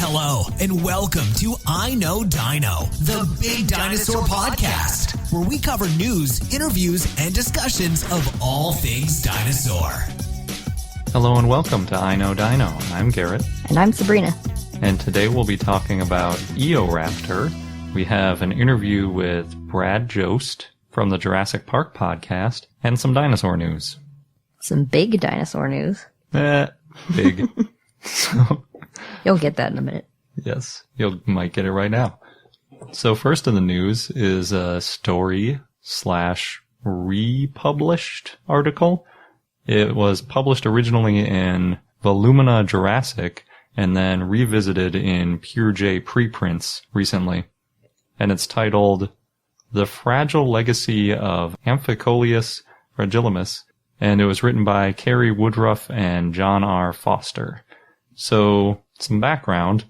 Hello, and welcome to I Know Dino, the Big Dinosaur podcast, where we cover news, interviews, and discussions of all things dinosaur. Hello and welcome to I Know Dino. I'm Garrett. And I'm Sabrina. And today we'll be talking about Eoraptor. We have an interview with Brad Jost from the Jurassic Park podcast and some dinosaur news. Some big dinosaur news. Big. So, you'll get that in a minute. Yes, you might get it right now. So first in the news is a story/republished article. It was published originally in Volumina Jurassic and then revisited in Pure J preprints recently. And it's titled The Fragile Legacy of Amphicoleus fragilimus, and it was written by Carrie Woodruff and John R. Foster. So, some background.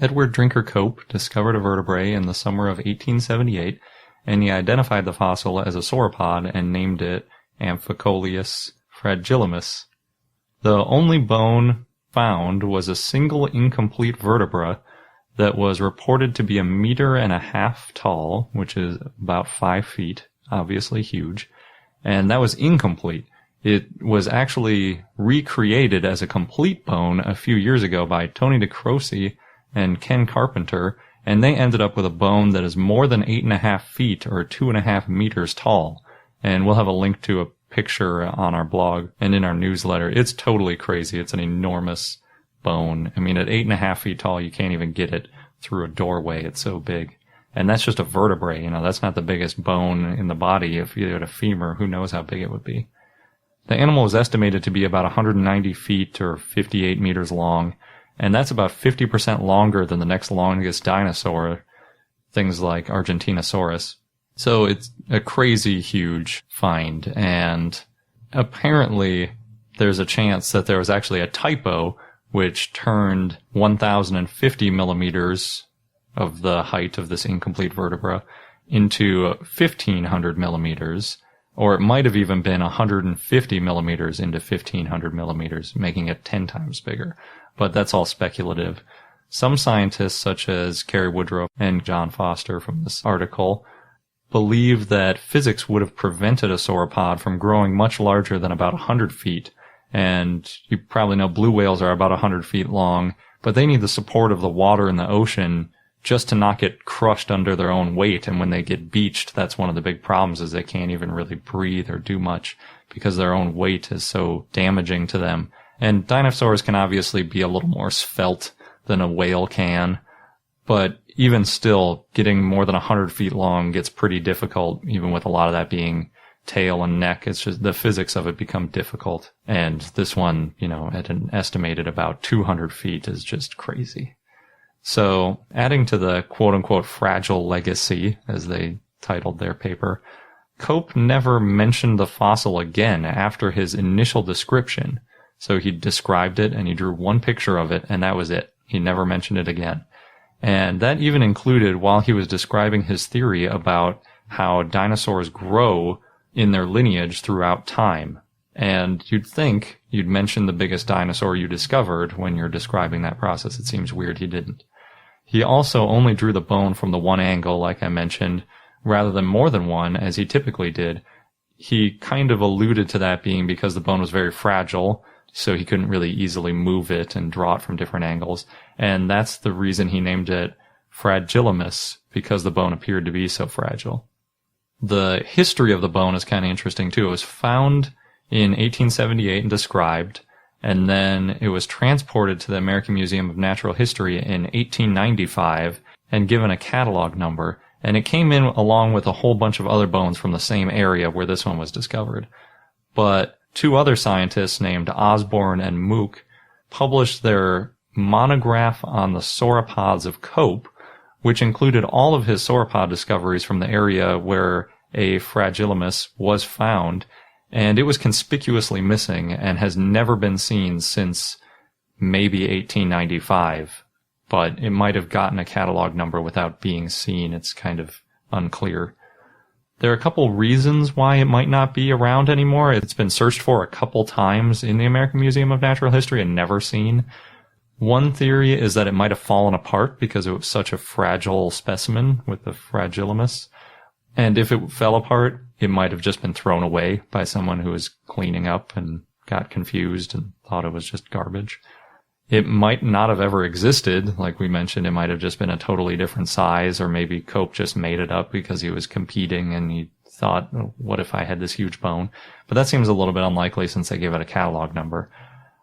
Edward Drinker Cope discovered a vertebrae in the summer of 1878, and he identified the fossil as a sauropod and named it Amphicoleus fragilimus. The only bone found was a single incomplete vertebra that was reported to be 1.5 meters tall, which is about 5 feet, obviously huge, and that was incomplete. It was actually recreated as a complete bone a few years ago by Tony DeCroce and Ken Carpenter, and they ended up with a bone that is more than 8.5 feet or 2.5 meters tall. And we'll have a link to a picture on our blog and in our newsletter. It's totally crazy. It's an enormous bone. I mean, at 8.5 feet tall, you can't even get it through a doorway. It's so big. And that's just a vertebrae. You know, that's not the biggest bone in the body. If you had a femur, who knows how big it would be. The animal was estimated to be about 190 feet or 58 meters long, and that's about 50% longer than the next longest dinosaur, things like Argentinosaurus. So it's a crazy huge find, and apparently there's a chance that there was actually a typo which turned 1,050 millimeters of the height of this incomplete vertebra into 1,500 millimeters. Or it might have even been 150 millimeters into 1,500 millimeters, making it 10 times bigger. But that's all speculative. Some scientists, such as Carrie Woodruff and John Foster from this article, believe that physics would have prevented a sauropod from growing much larger than about 100 feet. And you probably know blue whales are about 100 feet long, but they need the support of the water in the ocean just to not get crushed under their own weight. And when they get beached, that's one of the big problems, is they can't even really breathe or do much because their own weight is so damaging to them. And dinosaurs can obviously be a little more svelte than a whale can, but even still, getting more than 100 feet long gets pretty difficult, even with a lot of that being tail and neck. It's just the physics of it become difficult. And this one, you know, at an estimated about 200 feet is just crazy. So, adding to the quote-unquote fragile legacy, as they titled their paper, Cope never mentioned the fossil again after his initial description. So he described it and he drew one picture of it, and that was it. He never mentioned it again. And that even included while he was describing his theory about how dinosaurs grow in their lineage throughout time. And you'd think you'd mention the biggest dinosaur you discovered when you're describing that process. It seems weird he didn't. He also only drew the bone from the one angle, like I mentioned, rather than more than one, as he typically did. He kind of alluded to that being because the bone was very fragile, so he couldn't really easily move it and draw it from different angles. And that's the reason he named it fragilimus, because the bone appeared to be so fragile. The history of the bone is kind of interesting, too. It was found in 1878 and described, and then it was transported to the American Museum of Natural History in 1895 and given a catalog number, and it came in along with a whole bunch of other bones from the same area where this one was discovered. But two other scientists named Osborne and Mook published their monograph on the sauropods of Cope, which included all of his sauropod discoveries from the area where a fragilimus was found, and it was conspicuously missing and has never been seen since maybe 1895. But it might have gotten a catalog number without being seen. It's kind of unclear. There are a couple reasons why it might not be around anymore. It's been searched for a couple times in the American Museum of Natural History and never seen. One theory is that it might have fallen apart because it was such a fragile specimen with the fragilimus. And if it fell apart, it might have just been thrown away by someone who was cleaning up and got confused and thought it was just garbage. It might not have ever existed. Like we mentioned, it might have just been a totally different size, or maybe Cope just made it up because he was competing and he thought, oh, what if I had this huge bone? But that seems a little bit unlikely since they gave it a catalog number.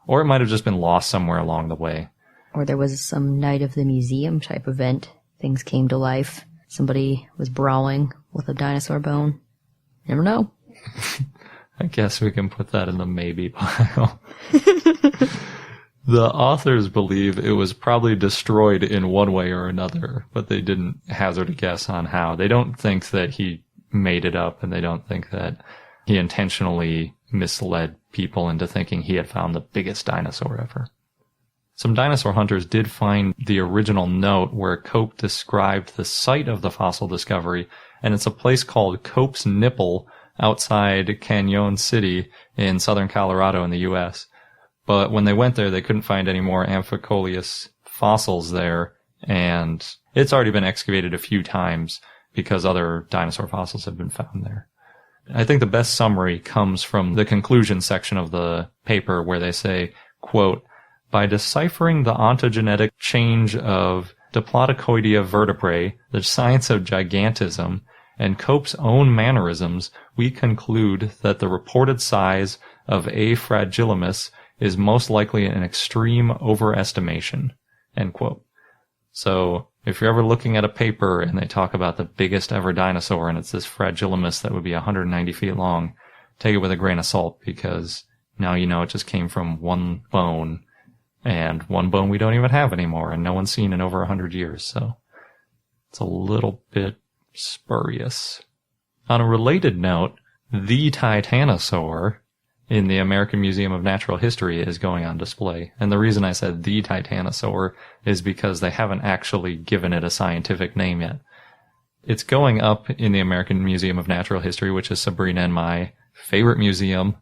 Or it might have just been lost somewhere along the way. Or there was some night of the museum type event. Things came to life. Somebody was brawling with a dinosaur bone. Never know. I guess we can put that in the maybe pile. The authors believe it was probably destroyed in one way or another, but they didn't hazard a guess on how. They don't think that he made it up, and they don't think that he intentionally misled people into thinking he had found the biggest dinosaur ever. Some dinosaur hunters did find the original note where Cope described the site of the fossil discovery, and it's a place called Cope's Nipple outside Cañon City in southern Colorado in the U.S. But when they went there, they couldn't find any more Amphicoleus fossils there, and it's already been excavated a few times because other dinosaur fossils have been found there. I think the best summary comes from the conclusion section of the paper where they say, quote, by deciphering the ontogenetic change of Diplodocodea vertebrae, the science of gigantism, and Cope's own mannerisms, we conclude that the reported size of A. fragilimus is most likely an extreme overestimation, end quote. So if you're ever looking at a paper and they talk about the biggest ever dinosaur and it's this fragilimus that would be 190 feet long, take it with a grain of salt, because now you know it just came from one bone, and one bone we don't even have anymore and no one's seen in over 100 years. So it's a little bit spurious. On a related note, the Titanosaur in the American Museum of Natural History is going on display. And the reason I said the Titanosaur is because they haven't actually given it a scientific name yet. It's going up in the American Museum of Natural History, which is Sabrina and my favorite museum,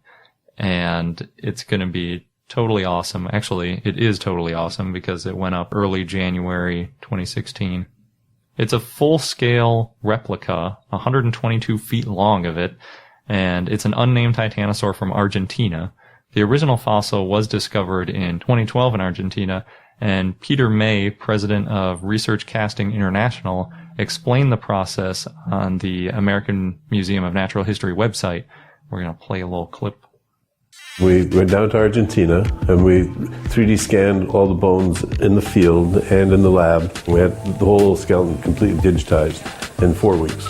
and it's going to be totally awesome. Actually, it is totally awesome because it went up early January 2016. It's a full-scale replica, 122 feet long of it, and it's an unnamed Titanosaur from Argentina. The original fossil was discovered in 2012 in Argentina, and Peter May, president of Research Casting International, explained the process on the American Museum of Natural History website. We're going to play a little clip. We went down to Argentina and we 3D scanned all the bones in the field and in the lab. We had the whole skeleton completely digitized in 4 weeks.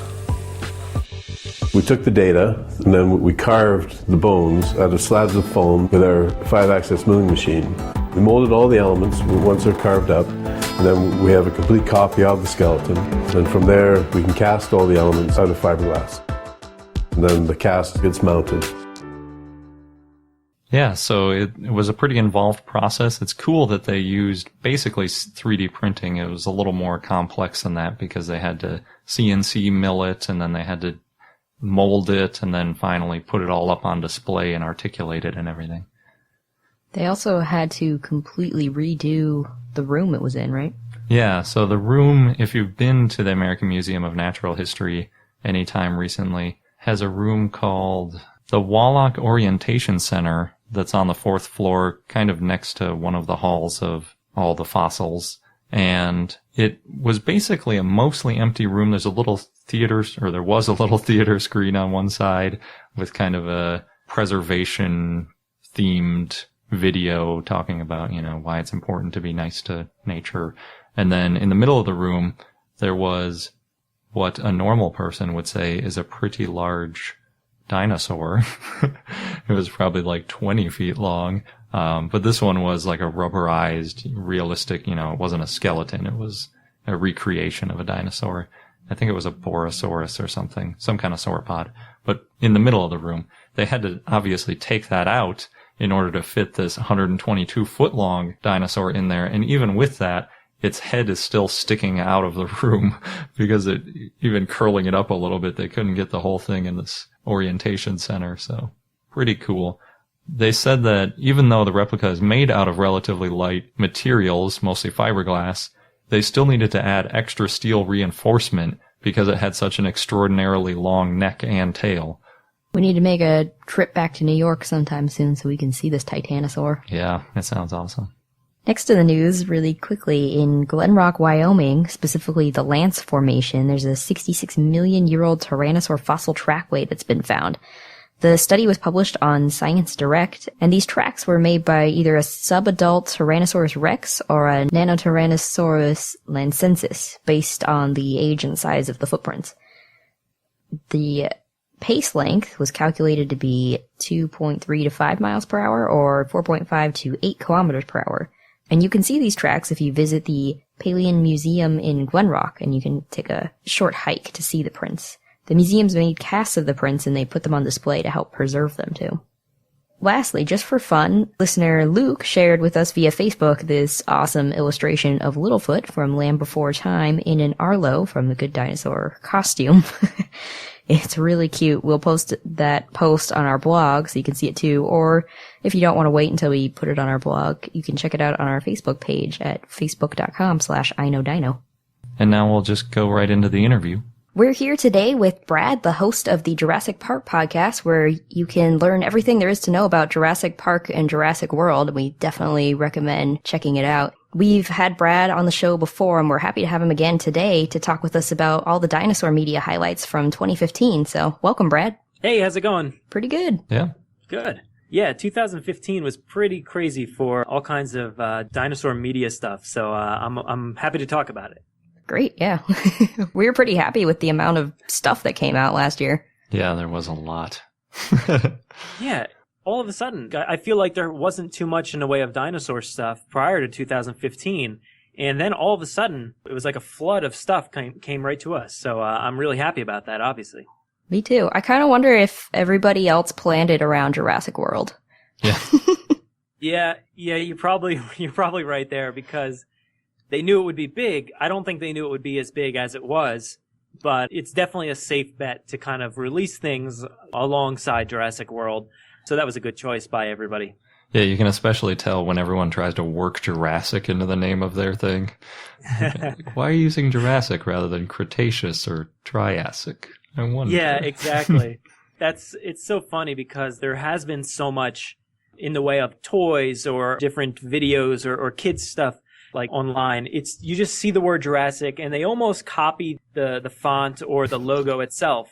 We took the data and then we carved the bones out of slabs of foam with our 5-axis milling machine. We molded all the elements once they're carved up, and then we have a complete copy of the skeleton. And from there, we can cast all the elements out of fiberglass. And then the cast gets mounted. Yeah, so it was a pretty involved process. It's cool that they used basically 3D printing. It was a little more complex than that because they had to CNC mill it, and then they had to mold it, and then finally put it all up on display and articulate it and everything. They also had to completely redo the room it was in, right? Yeah, so the room, if you've been to the American Museum of Natural History anytime recently, has a room called the Wallach Orientation Center that's on the 4th floor, kind of next to one of the halls of all the fossils. And it was basically a mostly empty room. There was a little theater screen on one side with kind of a preservation-themed video talking about, why it's important to be nice to nature. And then in the middle of the room, there was what a normal person would say is a pretty large dinosaur. It was probably like 20 feet long. But this one was like a rubberized, realistic, it wasn't a skeleton. It was a recreation of a dinosaur. I think it was a Borosaurus or something, some kind of sauropod. But in the middle of the room, they had to obviously take that out in order to fit this 122-foot-long dinosaur in there. And even with that, its head is still sticking out of the room because even curling it up a little bit, they couldn't get the whole thing in this orientation center. So pretty cool. They said that even though the replica is made out of relatively light materials, mostly fiberglass, they still needed to add extra steel reinforcement because it had such an extraordinarily long neck and tail. We need to make a trip back to New York sometime soon so we can see this Titanosaur. Yeah, that sounds awesome. Next to the news, really quickly, in Glen Rock, Wyoming, specifically the Lance Formation, there's a 66 million year old Tyrannosaur fossil trackway that's been found. The study was published on Science Direct, and these tracks were made by either a subadult Tyrannosaurus rex or a Nanotyrannosaurus lunensis, based on the age and size of the footprints. The pace length was calculated to be 2.3 to 5 miles per hour, or 4.5 to 8 kilometers per hour. And you can see these tracks if you visit the Paleon Museum in Glen Rock, and you can take a short hike to see the prints. The museum's made casts of the prints, and they put them on display to help preserve them, too. Lastly, just for fun, listener Luke shared with us via Facebook this awesome illustration of Littlefoot from Land Before Time in an Arlo from the Good Dinosaur costume. It's really cute. We'll post that post on our blog so you can see it too. Or if you don't want to wait until we put it on our blog, you can check it out on our Facebook page at facebook.com/iknowdino. And now we'll just go right into the interview. We're here today with Brad, the host of the Jurassic Park podcast, where you can learn everything there is to know about Jurassic Park and Jurassic World. We definitely recommend checking it out. We've had Brad on the show before, and we're happy to have him again today to talk with us about all the dinosaur media highlights from 2015. So welcome, Brad. Hey, how's it going? Pretty good. Yeah. Good. Yeah, 2015 was pretty crazy for all kinds of dinosaur media stuff, so I'm happy to talk about it. Great, yeah. We were pretty happy with the amount of stuff that came out last year. Yeah, there was a lot. Yeah, all of a sudden, I feel like there wasn't too much in the way of dinosaur stuff prior to 2015, and then all of a sudden, it was like a flood of stuff came right to us, so I'm really happy about that, obviously. Me too. I kind of wonder if everybody else planned it around Jurassic World. Yeah. Yeah, you're probably right there, because they knew it would be big. I don't think they knew it would be as big as it was, but it's definitely a safe bet to kind of release things alongside Jurassic World. So that was a good choice by everybody. Yeah, you can especially tell when everyone tries to work Jurassic into the name of their thing. Why are you using Jurassic rather than Cretaceous or Triassic? I wonder. Yeah, exactly. It's so funny because there has been so much in the way of toys or different videos or kids stuff like online. You just see the word Jurassic and they almost copy the font or the logo itself.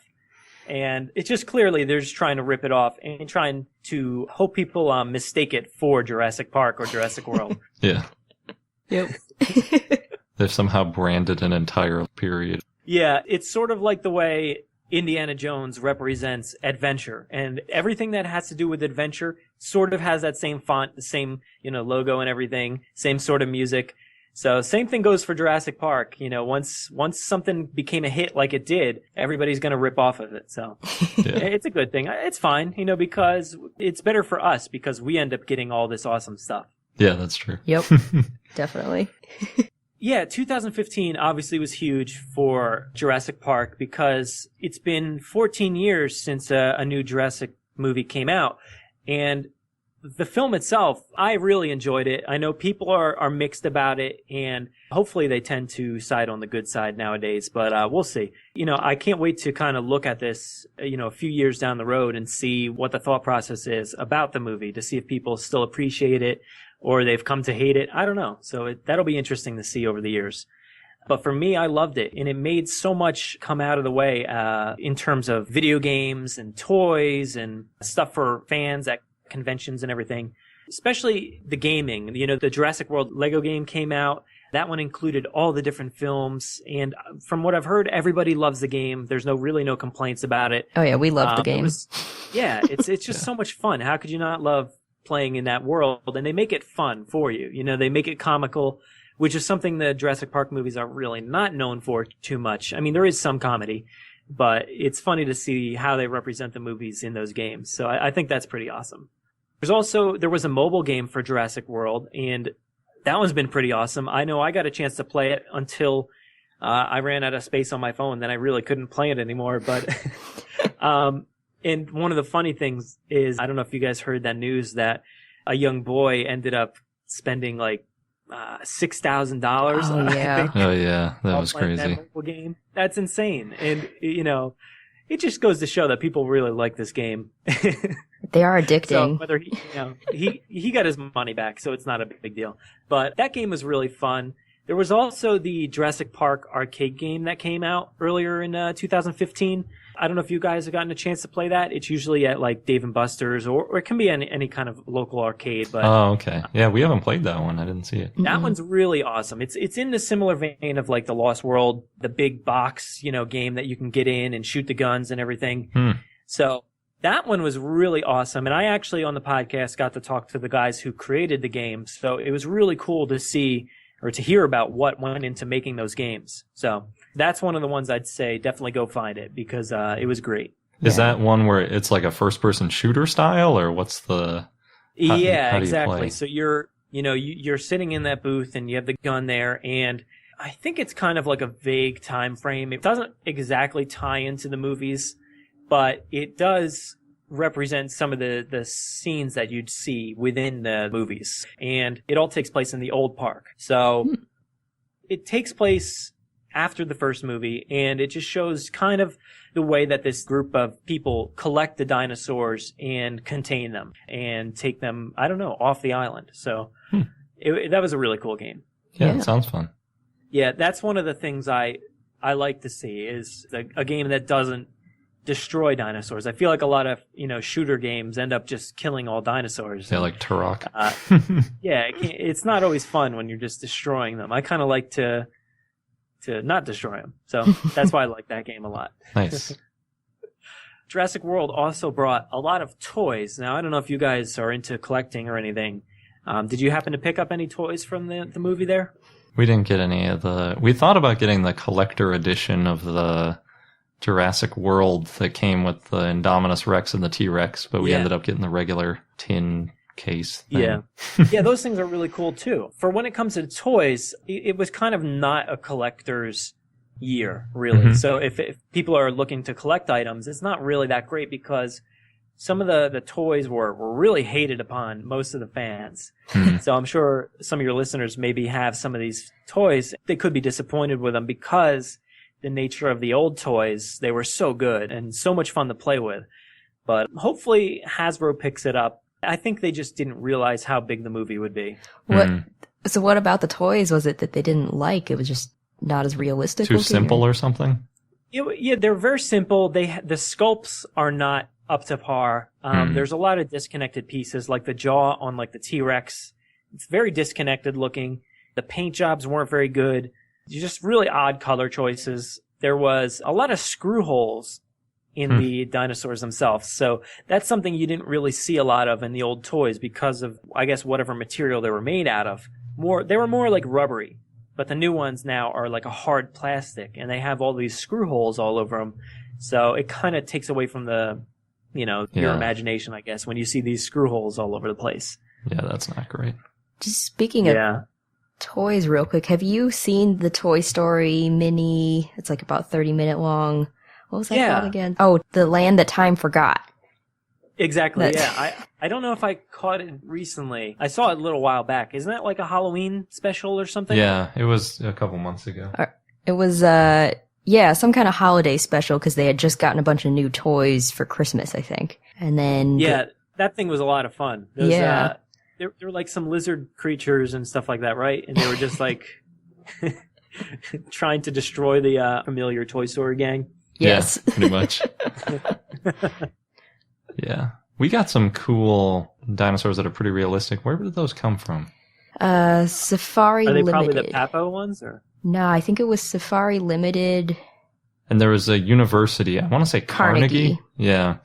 And it's just clearly they're just trying to rip it off and trying to hope people mistake it for Jurassic Park or Jurassic World. Yeah. Yep. They've somehow branded an entire period. Yeah, it's sort of like the way Indiana Jones represents adventure, and everything that has to do with adventure sort of has that same font, the same, logo and everything, same sort of music. So same thing goes for Jurassic Park. Once something became a hit like it did, everybody's going to rip off of it. So yeah. It's a good thing. It's fine, because it's better for us because we end up getting all this awesome stuff. Yeah, that's true. Yep, definitely. Yeah, 2015 obviously was huge for Jurassic Park because it's been 14 years since a new Jurassic movie came out. And the film itself, I really enjoyed it. I know people are mixed about it, and hopefully they tend to side on the good side nowadays, but we'll see. I can't wait to kind of look at this, a few years down the road and see what the thought process is about the movie, to see if people still appreciate it or they've come to hate it. I don't know. So that'll be interesting to see over the years. But for me, I loved it, and it made so much come out of the way in terms of video games and toys and stuff for fans at conventions and everything, especially the gaming. The Jurassic World Lego game came out. That one included all the different films, and from what I've heard, everybody loves the game. There's really no complaints about it. Oh yeah, we love the game. It's just so much fun. How could you not love playing in that world? And they make it fun for you. They make it comical, which is something the Jurassic Park movies are really not known for too much. I mean, there is some comedy, but it's funny to see how they represent the movies in those games. So I think that's pretty awesome. There was a mobile game for Jurassic World, and that one's been pretty awesome. I know I got a chance to play it until I ran out of space on my phone. Then I really couldn't play it anymore. But And one of the funny things is, I don't know if you guys heard that news that a young boy ended up spending like $6,000. Oh, yeah. Oh, yeah. That was playing crazy. that mobile game. That's insane. And, it just goes to show that people really like this game. They are So addicting. whether he got his money back, so it's not a big deal. But that game was really fun. There was also the Jurassic Park arcade game that came out earlier in 2015. I don't know if you guys have gotten a chance to play that. It's usually at like Dave and Buster's, or it can be any kind of local arcade. But Oh, okay. Yeah, we haven't played that one. I didn't see it. that one's really awesome. It's in the similar vein of like the Lost World, the big box, game that you can get in and shoot the guns and everything. So that one was really awesome. And I actually on the podcast got to talk to the guys who created the game. So it was really cool to see or to hear about what went into making those games. So that's one of the ones I'd say definitely go find it because it was great. Is that one where it's like a first-person shooter style, or what's the... how do you Exactly. play? So you're sitting in that booth and you have the gun there, and I think it's kind of like a vague time frame. It doesn't exactly tie into the movies, but it does represent some of the scenes that you'd see within the movies. And it all takes place in the old park. So it takes place after the first movie, and it just shows kind of the way that this group of people collect the dinosaurs and contain them and take them, I don't know, off the island. So that was a really cool game. Yeah, it sounds fun. Yeah, that's one of the things I like to see is a game that doesn't destroy dinosaurs. I feel like a lot of, shooter games end up just killing all dinosaurs. Yeah, like Turok. It's not always fun when you're just destroying them. I kind of like to not destroy them. So that's why I like that game a lot. Nice. Jurassic World also brought a lot of toys. Now, I don't know if you guys are into collecting or anything. Did you happen to pick up any toys from the movie there? We didn't get any of the... We thought about getting the collector edition of the Jurassic World that came with the Indominus Rex and the T-Rex, but we ended up getting the regular tin case thing. Yeah, those things are really cool too. For when it comes to toys, it was kind of not a collector's year, really. So if people are looking to collect items, it's not really that great because some of the toys were really hated upon most of the fans. So I'm sure some of your listeners maybe have some of these toys. They could be disappointed with them because the nature of the old toys, they were so good and so much fun to play with. But hopefully Hasbro picks it up. I think they just didn't realize how big the movie would be. So what about the toys? Was it that they didn't like? It was just not as realistic. Too simple or something? Yeah, they're very simple. The sculpts are not up to par. There's a lot of disconnected pieces, like the jaw on like the T-Rex. It's very disconnected looking. The paint jobs weren't very good. Just really odd color choices. There was a lot of screw holes in the dinosaurs themselves. So that's something you didn't really see a lot of in the old toys because of, I guess, whatever material they were made out of. They were more like rubbery. But the new ones now are like a hard plastic, and they have all these screw holes all over them. So it kind of takes away from the, your imagination, I guess, when you see these screw holes all over the place. Yeah, that's not great. Just speaking of toys real quick, have you seen the Toy Story mini? It's like about 30-minute long. What was that called again? Oh, The Land That Time Forgot. Exactly, I don't know if I caught it recently. I saw it a little while back. Isn't that like a Halloween special or something? Yeah, it was a couple months ago. It was, some kind of holiday special because they had just gotten a bunch of new toys for Christmas, I think. And then... Yeah, that thing was a lot of fun. There were like some lizard creatures and stuff like that, right? And they were just like trying to destroy the familiar Toy Story gang. Yes. Yeah, pretty much. Yeah. We got some cool dinosaurs that are pretty realistic. Where did those come from? Safari Limited. Are they Limited. probably the Papo ones? Or? No, I think it was Safari Limited. And there was a university, I want to say Carnegie. Yeah.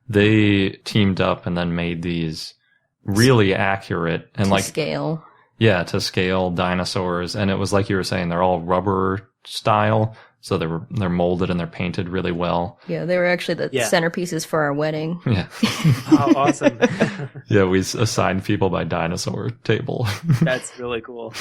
They teamed up and then made these really accurate and to scale. Yeah, to scale dinosaurs. And it was like you were saying, they're all rubber style. So they're molded and they're painted really well. Yeah, they were actually the centerpieces for our wedding. Yeah. Oh, awesome. Yeah, we assigned people by dinosaur table. That's really cool.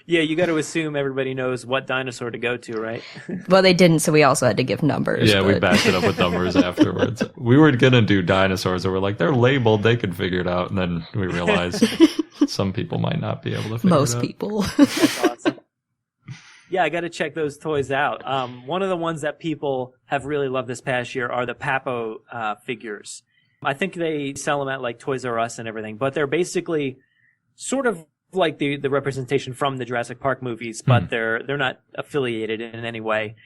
Yeah, you got to assume everybody knows what dinosaur to go to, right? Well, they didn't, so we also had to give numbers. Yeah, we backed it up with numbers afterwards. We were going to do dinosaurs, and we're like, they're labeled, they can figure it out. And then we realized some people might not be able to figure it out. Most people. That's awesome. Yeah, I got to check those toys out. One of the ones that people have really loved this past year are the Papo figures. I think they sell them at like Toys R Us and everything, but they're basically sort of like the representation from the Jurassic Park movies, but they're not affiliated in any way.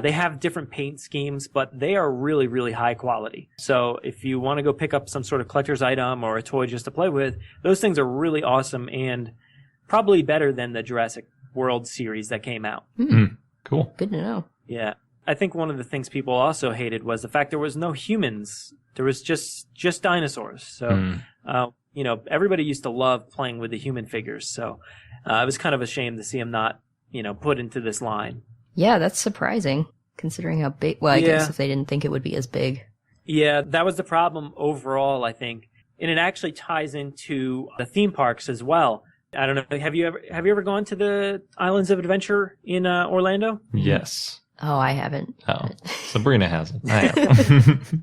They have different paint schemes, but they are really, really high quality. So if you want to go pick up some sort of collector's item or a toy just to play with, those things are really awesome and probably better than the Jurassic World series that came out. Cool. Good to know. Yeah. I think one of the things people also hated was the fact there was no humans. There was just dinosaurs. So, everybody used to love playing with the human figures. So it was kind of a shame to see them not, put into this line. Yeah, that's surprising, considering how big... Well, I guess if they didn't think it would be as big. Yeah, that was the problem overall, I think. And it actually ties into the theme parks as well. I don't know. Have you ever gone to the Islands of Adventure in Orlando? Yes. Oh, I haven't. Oh, Sabrina hasn't. I have.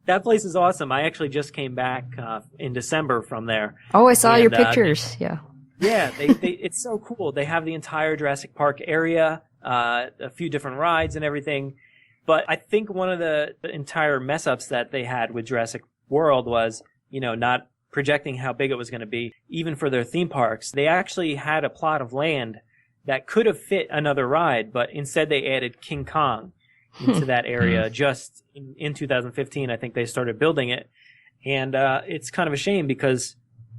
That place is awesome. I actually just came back in December from there. Oh, I saw your pictures. Yeah. Yeah, it's so cool. They have the entire Jurassic Park area, a few different rides and everything. But I think one of the entire mess-ups that they had with Jurassic World was, not projecting how big it was going to be, even for their theme parks. They actually had a plot of land that could have fit another ride, but instead they added King Kong into that area just in 2015. I think they started building it. And it's kind of a shame because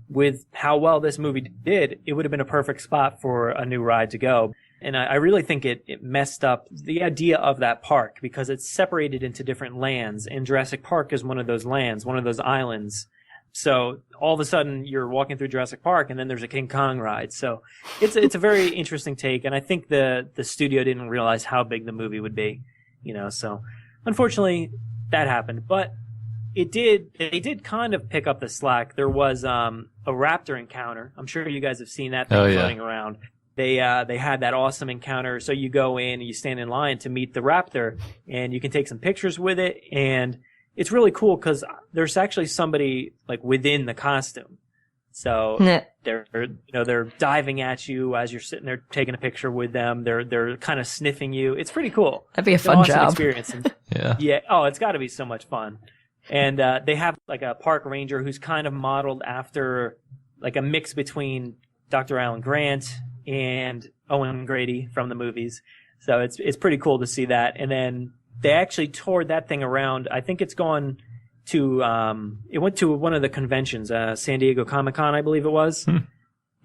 with how well this movie did, it would have been a perfect spot for a new ride to go. And I really think it messed up the idea of that park because it's separated into different lands. And Jurassic Park is one of those lands, one of those islands. So all of a sudden you're walking through Jurassic Park and then there's a King Kong ride. So it's a very interesting take. And I think the studio didn't realize how big the movie would be, so unfortunately that happened, but they did kind of pick up the slack. There was, a Raptor Encounter. I'm sure you guys have seen that thing floating around. They had that awesome encounter. So you go in and you stand in line to meet the Raptor and you can take some pictures with it. And it's really cool because there's actually somebody like within the costume. So they're diving at you as you're sitting there taking a picture with them. They're kind of sniffing you. It's pretty cool. That'd be a fun job. Experience. Yeah. Oh, it's got to be so much fun. And they have like a park ranger who's kind of modeled after like a mix between Dr. Alan Grant and Owen Grady from the movies. So it's pretty cool to see that. And then they actually toured that thing around. I think it's gone to it went to one of the conventions, San Diego Comic-Con, I believe it was.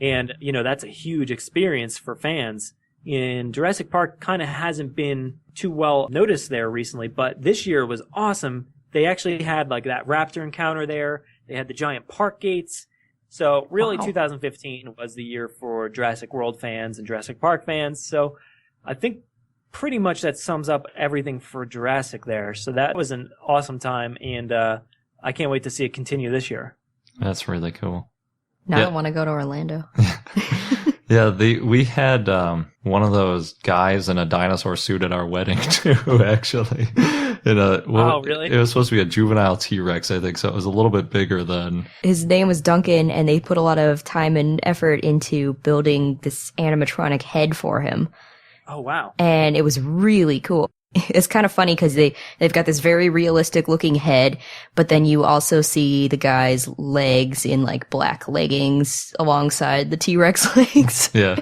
And that's a huge experience for fans. And Jurassic Park kind of hasn't been too well noticed there recently, but this year was awesome. They actually had like that Raptor Encounter there. They had the giant park gates. So really 2015 was the year for Jurassic World fans and Jurassic Park fans. So I think pretty much that sums up everything for Jurassic there. So that was an awesome time, and I can't wait to see it continue this year. That's really cool. Now I want to go to Orlando. Yeah, we had one of those guys in a dinosaur suit at our wedding too, actually. Oh, really? It was supposed to be a juvenile T-Rex, I think, so it was a little bit bigger than... His name was Duncan, and they put a lot of time and effort into building this animatronic head for him. Oh, wow. And it was really cool. It's kind of funny because they've got this very realistic looking head, but then you also see the guy's legs in like black leggings alongside the T-Rex legs. Yeah.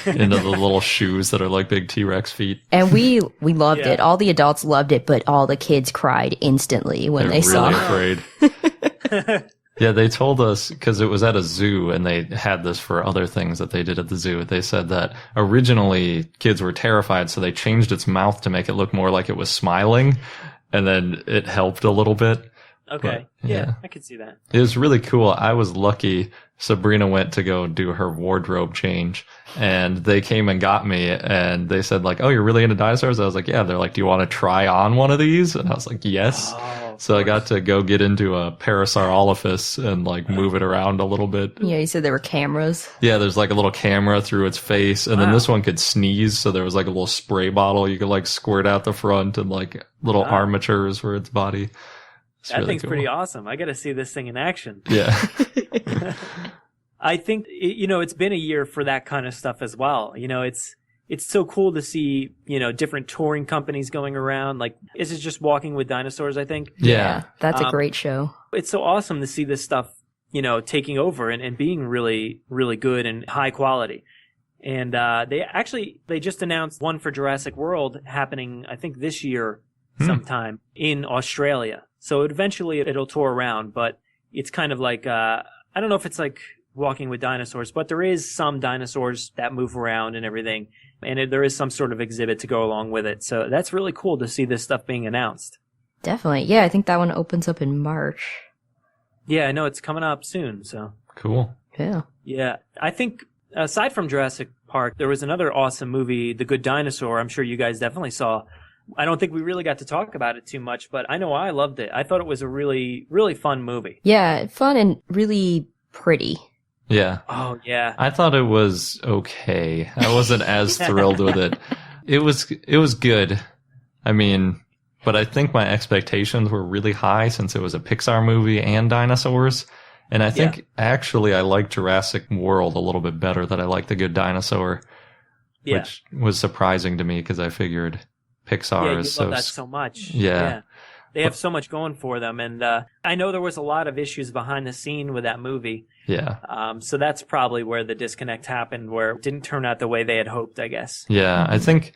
Into the little shoes that are like big T-Rex feet. And we loved it. All the adults loved it, but all the kids cried instantly when they saw it. They're really afraid. Yeah, they told us, because it was at a zoo, and they had this for other things that they did at the zoo. They said that originally kids were terrified, so they changed its mouth to make it look more like it was smiling, and then it helped a little bit. Okay, but, yeah, I could see that. It was really cool. I was lucky. Sabrina went to go do her wardrobe change, and they came and got me, and they said, like, oh, you're really into dinosaurs? I was like, yeah. They're like, do you want to try on one of these? And I was like, yes. Oh, So I got to go get into a Parasaurolophus and like move it around a little bit. Yeah, you said there were cameras. Yeah, there's like a little camera through its face, and then this one could sneeze, so there was like a little spray bottle you could like squirt out the front and like little armatures for its body. It's that really thing's cool. pretty awesome. I got to see this thing in action. Yeah. I think, it's been a year for that kind of stuff as well. It's so cool to see, different touring companies going around. Like, this is just Walking with Dinosaurs, I think. Yeah. That's a great show. It's so awesome to see this stuff, taking over and being really, really good and high quality. And they just announced one for Jurassic World happening, I think, this year sometime in Australia. So eventually it'll tour around, but it's kind of like, I don't know if it's like Walking with Dinosaurs, but there is some dinosaurs that move around and everything. And there is some sort of exhibit to go along with it. So that's really cool to see this stuff being announced. Definitely. Yeah, I think that one opens up in March. Yeah, I know it's coming up soon. So Cool. Yeah. Yeah. I think aside from Jurassic Park, there was another awesome movie, The Good Dinosaur. I'm sure you guys definitely saw. I don't think we really got to talk about it too much, but I know I loved it. I thought it was a really, really fun movie. Yeah, fun and really pretty. Yeah. Oh, yeah. I thought it was okay. I wasn't as thrilled with it. It was good. I mean, but I think my expectations were really high since it was a Pixar movie and dinosaurs. And I think actually I like Jurassic World a little bit better than I like The Good Dinosaur, which was surprising to me because I figured Pixar is you love that so much. Yeah. They have so much going for them. And I know there was a lot of issues behind the scene with that movie. Yeah. So that's probably where the disconnect happened, where it didn't turn out the way they had hoped, I guess. Yeah. I think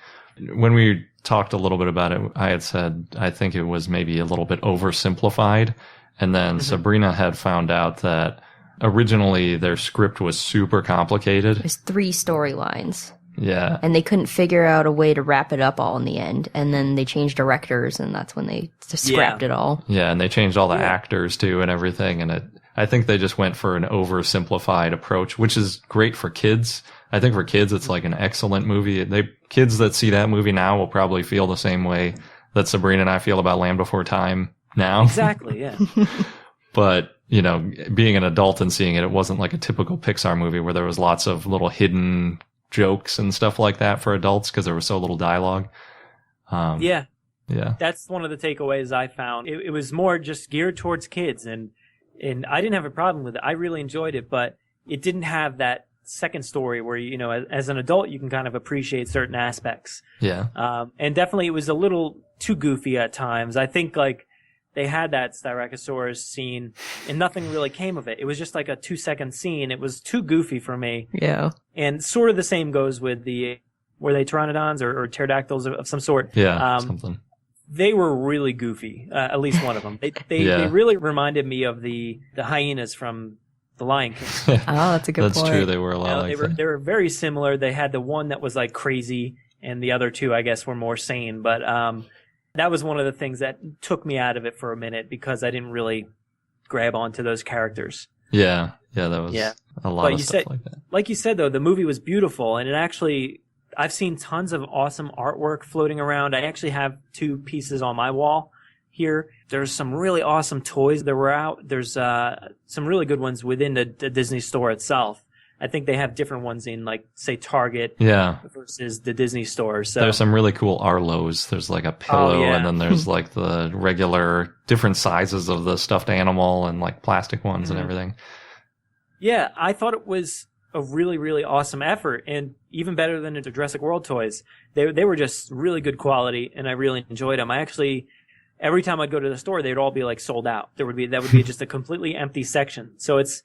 when we talked a little bit about it, I had said I think it was maybe a little bit oversimplified. And then Sabrina had found out that originally their script was super complicated. There's 3 storylines. Yeah. And they couldn't figure out a way to wrap it up all in the end. And then they changed directors, and that's when they just scrapped it all. Yeah, and they changed all the actors too and everything. And I think they just went for an oversimplified approach, which is great for kids. I think for kids, it's like an excellent movie. Kids that see that movie now will probably feel the same way that Sabrina and I feel about Land Before Time now. Exactly, yeah. But, being an adult and seeing it, it wasn't like a typical Pixar movie where there was lots of little hidden jokes and stuff like that for adults because there was so little dialogue. Yeah. That's one of the takeaways I found. It was more just geared towards kids, and I didn't have a problem with it. I really enjoyed it, but it didn't have that second story where, as an adult, you can kind of appreciate certain aspects. Yeah. And definitely it was a little too goofy at times. I think like they had that Styracosaurus scene and nothing really came of it. It was just like a 2-second scene. It was too goofy for me. Yeah. And sort of the same goes with were they pteranodons or pterodactyls of some sort? Yeah, something. They were really goofy, at least one of them. They really reminded me of the hyenas from The Lion King. Oh, that's a good point. That's true. They were a lot like that. They were very similar. They had the one that was like crazy, and the other two, I guess, were more sane. But that was one of the things that took me out of it for a minute because I didn't really grab onto those characters. Yeah, that was a lot of stuff like that. Like you said, though, the movie was beautiful, and it actually, I've seen tons of awesome artwork floating around. I actually have 2 pieces on my wall here. There's some really awesome toys that were out. There's some really good ones within the Disney store itself. I think they have different ones in, like, say, Target versus the Disney store. So there's some really cool Arlos. There's like a pillow, and then there's like the regular different sizes of the stuffed animal and like plastic ones and everything. Yeah, I thought it was a really, really awesome effort, and even better than the Jurassic World toys. They were just really good quality, and I really enjoyed them. I actually, every time I'd go to the store, they'd all be like sold out. That would be just a completely empty section. So it's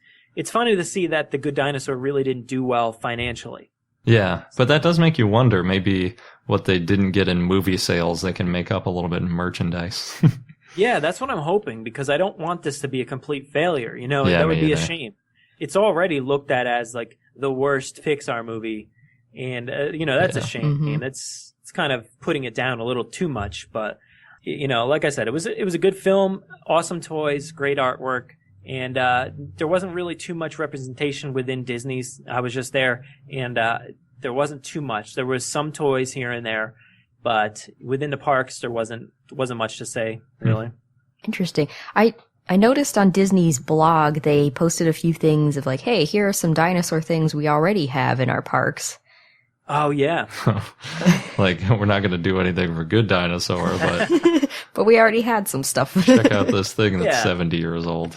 funny to see that The Good Dinosaur really didn't do well financially. Yeah, but that does make you wonder, maybe what they didn't get in movie sales, they can make up a little bit in merchandise. Yeah, that's what I'm hoping, because I don't want this to be a complete failure. Yeah, that would be either. a shame. It's already looked at as like the worst Pixar movie, and that's a shame. Mm-hmm. It's kind of putting it down a little too much, but like I said, it was a good film, awesome toys, great artwork. And there wasn't really too much representation within Disney's. I was just there, and there wasn't too much. There was some toys here and there, but within the parks, there wasn't much to say, really. Interesting. I noticed on Disney's blog, they posted a few things of like, hey, here are some dinosaur things we already have in our parks. Oh, yeah. Like, we're not going to do anything for Good Dinosaur, but But we already had some stuff. check out this thing that's Yeah. 70 years old.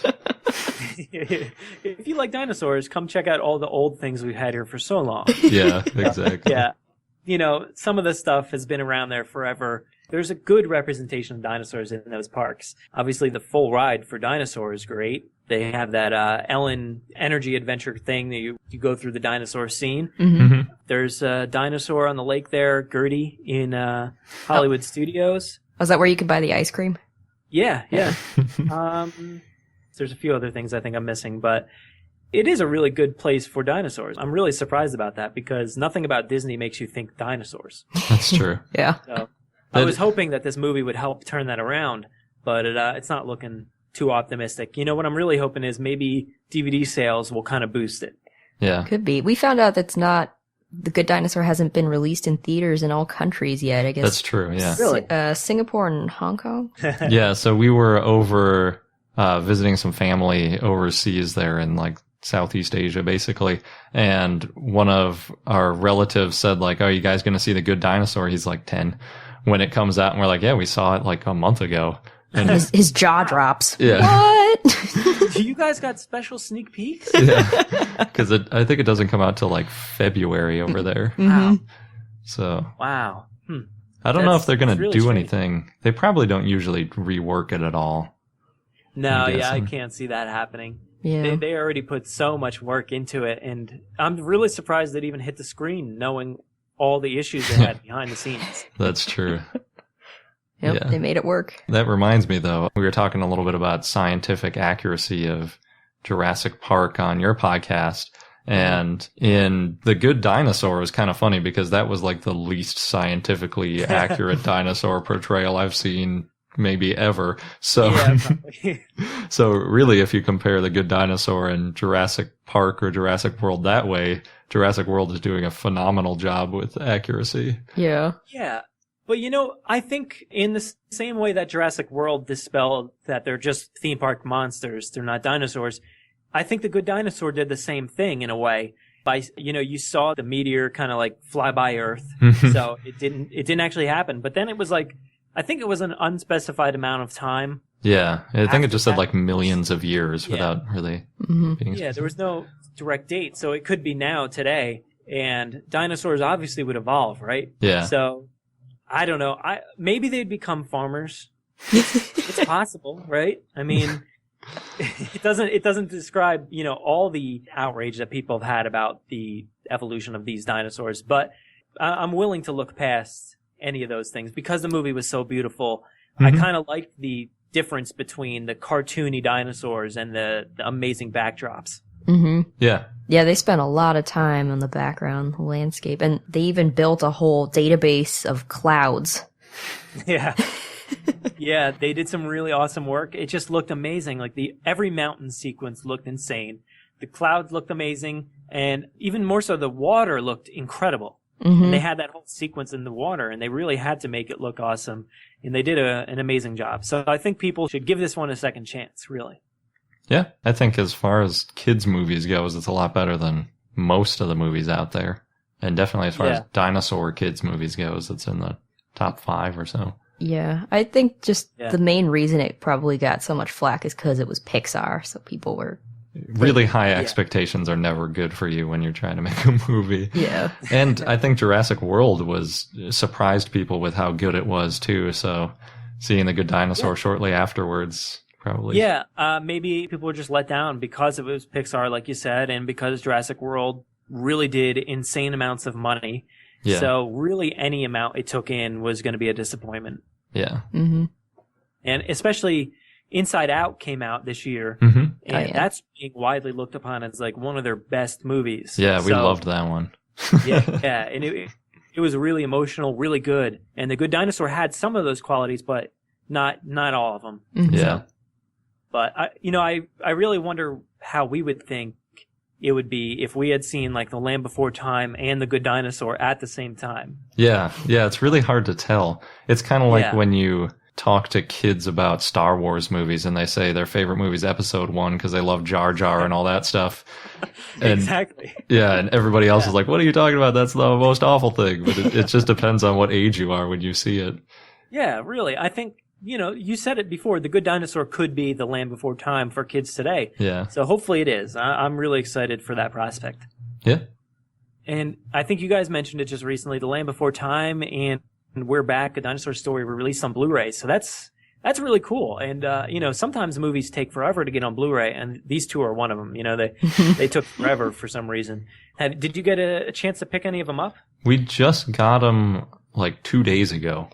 If you like dinosaurs, come check out all the old things we've had here for so long. Yeah, exactly. Yeah. You know, some of the stuff has been around there forever. There's a good representation of dinosaurs in those parks. Obviously, the full ride for Dinosaur is great. They have that Ellen energy adventure thing that you go through the dinosaur scene. Mhm. There's a dinosaur on the lake there, Gertie, in Hollywood Studios. Was that where you could buy the ice cream? Yeah. There's a few other things I think I'm missing, but it is a really good place for dinosaurs. I'm really surprised about that because nothing about Disney makes you think dinosaurs. That's true. Yeah. So I was hoping that this movie would help turn that around, but it's not looking too optimistic. You know, what I'm really hoping is maybe DVD sales will kind of boost it. Yeah. Could be. We found out The Good Dinosaur hasn't been released in theaters in all countries yet, I guess. That's true, yeah. Really? Singapore and Hong Kong? Yeah, so we were over visiting some family overseas there in like Southeast Asia, basically. And one of our relatives said like, oh, you guys going to see The Good Dinosaur? He's like 10 when it comes out. And we're like, yeah, we saw it like a month ago. And His jaw drops. Yeah. What? You guys got special sneak peeks? yeah, because I think it doesn't come out till like February over there. Wow. So Wow. I don't know if they're going That's to really do strange. anything. They probably don't usually rework it at all. No, I'm yeah, I guessing. can't see that happening. Yeah. They already put so much work into it, and I'm really surprised it even hit the screen, knowing all the issues they had behind the scenes. That's true. Yep, Yeah. they made it work. That reminds me, though, we were talking a little bit about scientific accuracy of Jurassic Park on your podcast. And in The Good Dinosaur, it was kind of funny because that was like the least scientifically accurate dinosaur portrayal I've seen maybe ever. So, Yeah, probably. so really, if you compare The Good Dinosaur and Jurassic Park or Jurassic World that way, Jurassic World is doing a phenomenal job with accuracy. Yeah. Yeah. But you know, I think in the same way that Jurassic World dispelled that they're just theme park monsters, they're not dinosaurs, I think The Good Dinosaur did the same thing in a way. By, you know, you saw the meteor kind of like fly by Earth, so it didn't actually happen. But then it was like, I think it was an unspecified amount of time. Yeah, I think it After just said that- like millions of years Yeah. without really being Yeah, there was no direct date, so it could be now, today, and dinosaurs obviously would evolve, right? Yeah. So, I don't know. Maybe they'd become farmers. It's possible, right? I mean, it doesn't describe, you know, all the outrage that people have had about the evolution of these dinosaurs, but I'm willing to look past any of those things because the movie was so beautiful. I kind of liked the difference between the cartoony dinosaurs and the amazing backdrops. Yeah. Yeah, they spent a lot of time on the background, the landscape, and they even built a whole database of clouds. Yeah. Yeah, they did some really awesome work. It just looked amazing. Like every mountain sequence looked insane. The clouds looked amazing, and even more so, the water looked incredible. And they had that whole sequence in the water, and they really had to make it look awesome. And they did an amazing job. So I think people should give this one a second chance, really. Yeah, I think as far as kids' movies goes, it's a lot better than most of the movies out there. And definitely as far as dinosaur kids' movies goes, it's in the top 5 or so. Yeah, I think just the main reason it probably got so much flack is because it was Pixar, so people were... Really high expectations are never good for you when you're trying to make a movie. Yeah. And I think Jurassic World surprised people with how good it was too. So seeing The Good Dinosaur shortly afterwards probably. Yeah, maybe people were just let down because it was Pixar, like you said, and because Jurassic World really did insane amounts of money. Yeah. So really any amount it took in was going to be a disappointment. Yeah. Mm-hmm. And especially Inside Out came out this year, Mhm. and that's being widely looked upon as like one of their best movies. Yeah, we So, loved that one. yeah, and it was really emotional, really good. And The Good Dinosaur had some of those qualities, but not all of them. Yeah. But I really wonder how we would think it would be if we had seen like The Land Before Time and The Good Dinosaur at the same time. Yeah. Yeah. It's really hard to tell. It's kind of like when you talk to kids about Star Wars movies, and they say their favorite movie is Episode 1 because they love Jar Jar and all that stuff. And, exactly. Yeah, and everybody else is like, what are you talking about? That's the most awful thing. But it just depends on what age you are when you see it. Yeah, really. I think, you said it before, The Good Dinosaur could be the Land Before Time for kids today. Yeah. So hopefully it is. I'm really excited for that prospect. Yeah. And I think you guys mentioned it just recently, The Land Before Time and We're Back, A Dinosaur Story were released on Blu-ray. So that's really cool. And, sometimes movies take forever to get on Blu-ray, and these two are one of them. They took forever for some reason. Did you get a chance to pick any of them up? We just got them like 2 days ago.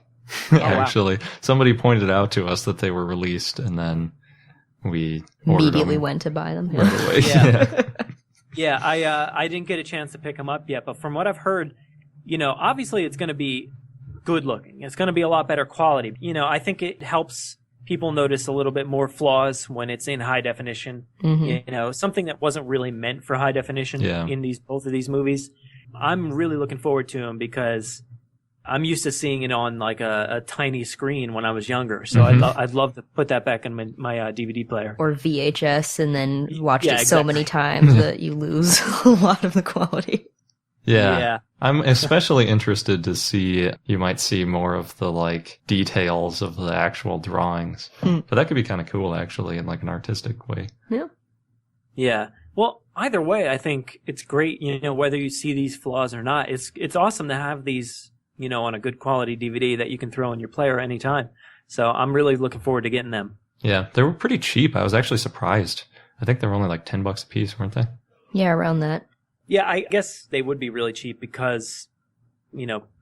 Actually, wow. Somebody pointed out to us that they were released, and then we immediately went to buy them. Right away. Yeah. Yeah, I didn't get a chance to pick them up yet, but from what I've heard, obviously it's going to be good looking. It's going to be a lot better quality. I think it helps people notice a little bit more flaws when it's in high definition. Mm-hmm. Something that wasn't really meant for high definition in both of these movies. I'm really looking forward to them because I'm used to seeing it on like a tiny screen when I was younger. So I'd love to put that back in my DVD player. Or VHS and then watch it so many times that you lose a lot of the quality. Yeah. I'm especially interested to see, you might see more of the like details of the actual drawings. But that could be kind of cool actually in like an artistic way. Yeah. Yeah. Well, either way, I think it's great, whether you see these flaws or not. It's awesome to have these, on a good quality DVD that you can throw in your player anytime. So I'm really looking forward to getting them. Yeah. They were pretty cheap. I was actually surprised. I think they were only like $10 a piece, weren't they? Yeah, around that. Yeah, I guess they would be really cheap because,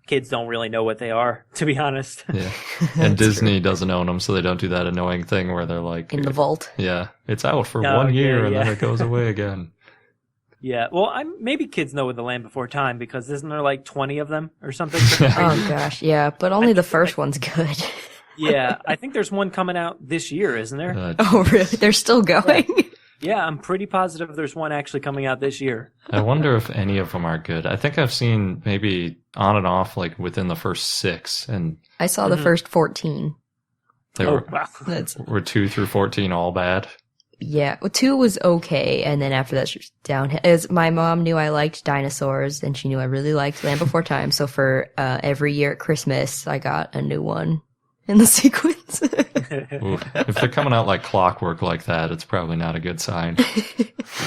kids don't really know what they are, to be honest. Yeah. And Disney doesn't own them, so they don't do that annoying thing where they're like... in the vault. Yeah. It's out for 1 year and then it goes away again. Yeah. Well, maybe kids know The Land Before Time because isn't there like 20 of them or something? Oh, gosh. Yeah. But only the first one's good. Yeah. I think there's one coming out this year, isn't there? Oh, really? They're still going? Yeah, I'm pretty positive there's one actually coming out this year. I wonder if any of them are good. I think I've seen maybe on and off like within the first 6. And I saw the first 14. They were 2 through 14 all bad? Yeah, well, 2 was okay, and then after that, just downhill. My mom knew I liked dinosaurs, and she knew I really liked Land Before Time, so for every year at Christmas, I got a new one in the sequence. Oof. If they're coming out like clockwork like that, it's probably not a good sign.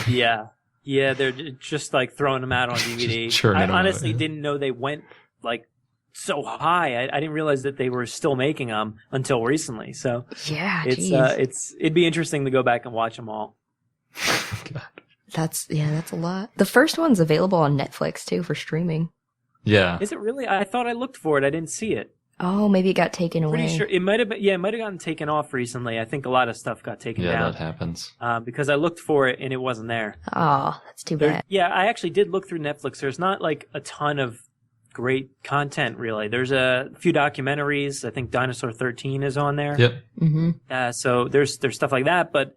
Yeah. Yeah, they're just like throwing them out on DVD. I honestly didn't know they went like so high. I didn't realize that they were still making them until recently. So yeah, it'd be interesting to go back and watch them all. God. That's a lot. The first one's available on Netflix too for streaming. Yeah. Is it really? I thought I looked for it. I didn't see it. Oh, maybe it got taken away. Pretty sure it might have been. Yeah, it might have gotten taken off recently. I think a lot of stuff got taken down. Yeah, that happens. Because I looked for it and it wasn't there. Oh, that's too bad. Yeah, I actually did look through Netflix. There's not like a ton of great content, really. There's a few documentaries. I think Dinosaur 13 is on there. Yep. Mm-hmm. So there's stuff like that, but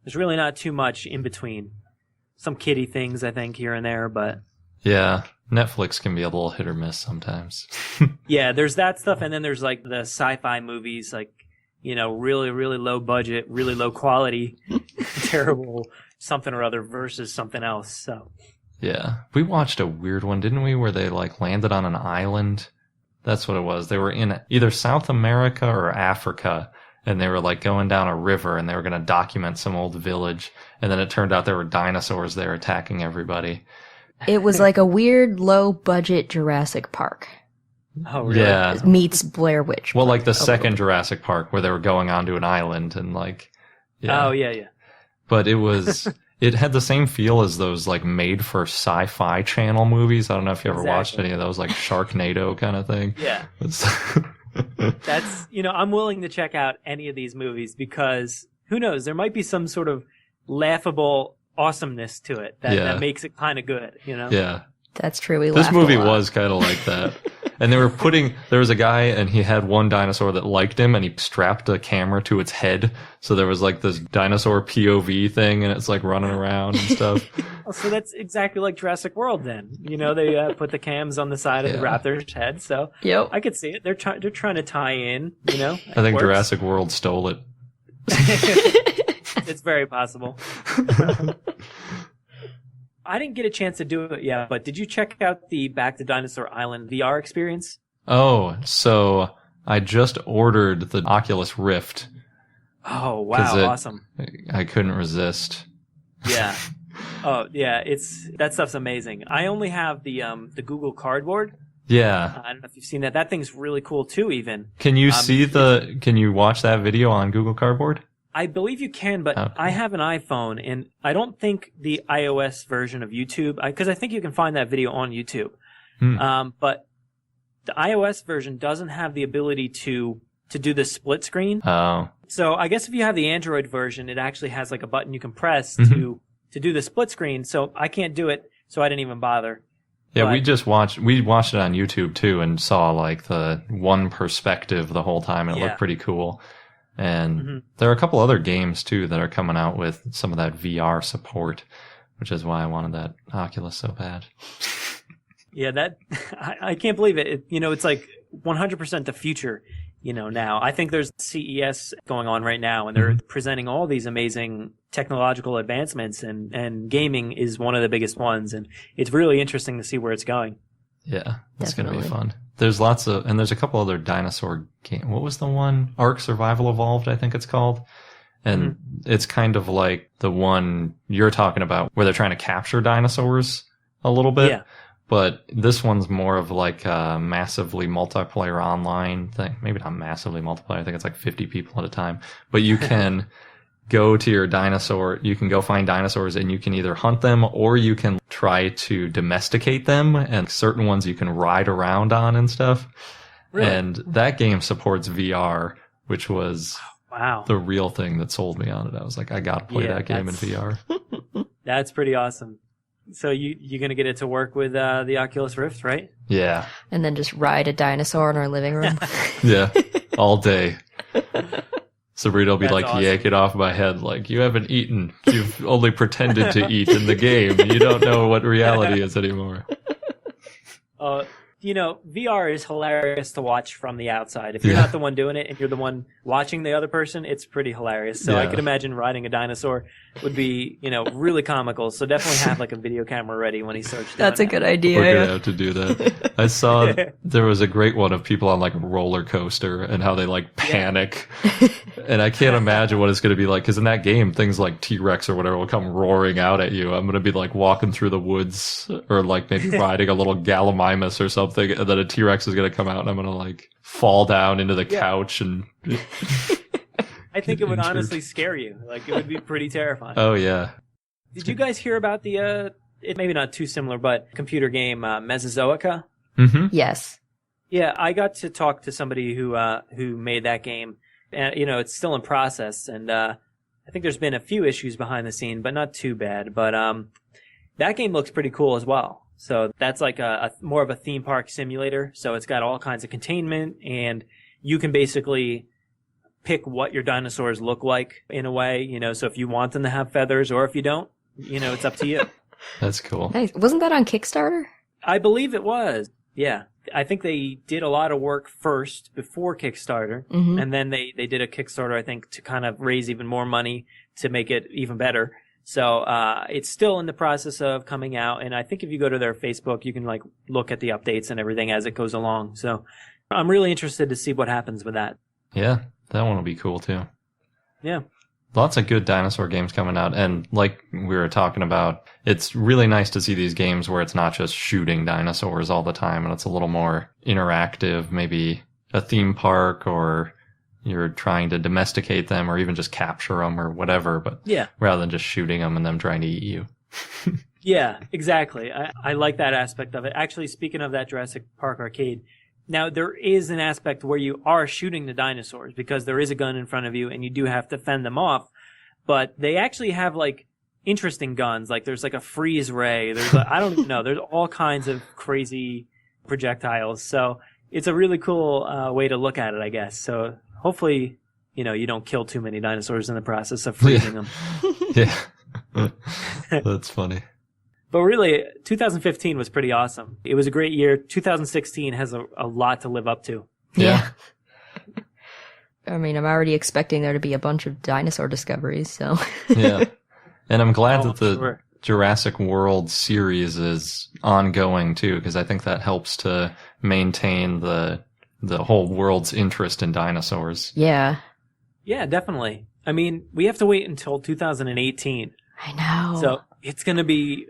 there's really not too much in between. Some kiddie things, I think, here and there, but... Yeah, Netflix can be a little hit or miss sometimes. Yeah, there's that stuff, and then there's like the sci-fi movies, like, really, really low budget, really low quality, terrible something or other versus something else, so... Yeah. We watched a weird one, didn't we, where they like landed on an island? That's what it was. They were in either South America or Africa, and they were like going down a river, and they were going to document some old village, and then it turned out there were dinosaurs there attacking everybody. It was like a weird low-budget Jurassic Park. Oh, really? Yeah. Meets Blair Witch. Well, like the second Jurassic Park, where they were going onto an island, and like... Yeah. Oh, yeah. But it was... It had the same feel as those like made for Sci-Fi Channel movies. I don't know if you ever watched any of those, like Sharknado kind of thing. Yeah. That's, I'm willing to check out any of these movies because who knows, there might be some sort of laughable awesomeness to it that makes it kind of good, Yeah. That's true. This movie was kind of like that. And there was a guy and he had one dinosaur that liked him and he strapped a camera to its head. So there was like this dinosaur POV thing and it's like running around and stuff. So that's exactly like Jurassic World then. They put the cams on the side of the raptor's head. So Yep. I could see it. They're trying to tie in, I think Jurassic World stole it. It's very possible. I didn't get a chance to do it yet, but did you check out the Back to Dinosaur Island VR experience? Oh, so I just ordered the Oculus Rift. Oh, wow. Awesome. I couldn't resist. Yeah. Oh, yeah. That stuff's amazing. I only have the Google Cardboard. Yeah. I don't know if you've seen that. That thing's really cool too, even. Can you can you watch that video on Google Cardboard? I believe you can, but Okay. I have an iPhone, and I don't think the iOS version of YouTube, because I think you can find that video on YouTube. But the iOS version doesn't have the ability to do the split screen. Oh. So I guess if you have the Android version, it actually has like a button you can press to do the split screen. So I can't do it, so I didn't even bother. Yeah, But we watched it on YouTube too and saw like the one perspective the whole time and it looked pretty cool. And there are a couple other games too that are coming out with some of that VR support, which is why I wanted that Oculus so bad. Yeah, that I can't believe it. It's like 100% the future. Now I think there's CES going on right now, and they're presenting all these amazing technological advancements, and gaming is one of the biggest ones, and it's really interesting to see where it's going. Yeah, that's going to be Definitely. fun. There's there's a couple other dinosaur games. What was the one? Ark Survival Evolved, I think it's called. And it's kind of like the one you're talking about where they're trying to capture dinosaurs a little bit. Yeah. But this one's more of like a massively multiplayer online thing. Maybe not massively multiplayer. I think it's like 50 people at a time. But you can go to your dinosaur. You can go find dinosaurs and you can either hunt them or you can try to domesticate them. And certain ones you can ride around on and stuff. Really? And that game supports VR, which was Wow. the real thing that sold me on it. I was like, I got to play that game in VR. That's pretty awesome. So you're going to get it to work with the Oculus Rift, right? Yeah. And then just ride a dinosaur in our living room. Yeah. All day. Sabrina will be That's like, awesome. yank it off my head. Like, you haven't eaten. You've only pretended to eat in the game. You don't know what reality is anymore. VR is hilarious to watch from the outside. If you're not the one doing it and you're the one watching the other person, it's pretty hilarious. So I Yeah. could imagine riding a dinosaur would be, really comical. So definitely have like a video camera ready when he starts doing That's a that. good idea. We're going to have to do that. I saw there was a great one of people on like a roller coaster and how they like panic. And I can't imagine what it's going to be like. Because in that game, things like T-Rex or whatever will come roaring out at you. I'm going to be like walking through the woods or like maybe riding a little Gallimimus or something. And then a T-Rex is going to come out and I'm going to like fall down into the couch and... I think it would Injured. honestly scare you. Like, it would be pretty terrifying. Oh, yeah. Did you guys hear about it maybe not too similar, but computer game Mesozoica? Mm-hmm. Yes. Yeah, I got to talk to somebody who made that game, and it's still in process, and I think there's been a few issues behind the scene, but not too bad. But that game looks pretty cool as well. So that's like a more of a theme park simulator. So it's got all kinds of containment, and you can basically pick what your dinosaurs look like in a way. So if you want them to have feathers, or if you don't, it's up to you. That's cool. Nice. Wasn't that on Kickstarter? I believe it was. Yeah. I think they did a lot of work first before Kickstarter, and then they did a Kickstarter, I think, to kind of raise even more money to make it even better. So it's still in the process of coming out, and I think if you go to their Facebook, you can like look at the updates and everything as it goes along. So I'm really interested to see what happens with that. Yeah, that one will be cool too. Yeah. Lots of good dinosaur games coming out. And like we were talking about, it's really nice to see these games where it's not just shooting dinosaurs all the time and it's a little more interactive, maybe a theme park or you're trying to domesticate them or even just capture them or whatever, but Yeah. rather than just shooting them and them trying to eat you. Yeah, exactly. I like that aspect of it. Actually, speaking of that Jurassic Park arcade, now there is an aspect where you are shooting the dinosaurs because there is a gun in front of you and you do have to fend them off. But they actually have like interesting guns. Like there's like a freeze ray. There's I don't even know. There's all kinds of crazy projectiles. So it's a really cool way to look at it, I guess. So hopefully, you don't kill too many dinosaurs in the process of freezing them. Yeah. That's funny. But really, 2015 was pretty awesome. It was a great year. 2016 has a lot to live up to. Yeah. I mean, I'm already expecting there to be a bunch of dinosaur discoveries, so. Yeah. And I'm glad that the sure. Jurassic World series is ongoing too, because I think that helps to maintain the whole world's interest in dinosaurs. Yeah. Yeah, definitely. I mean, we have to wait until 2018. I know. So it's going to be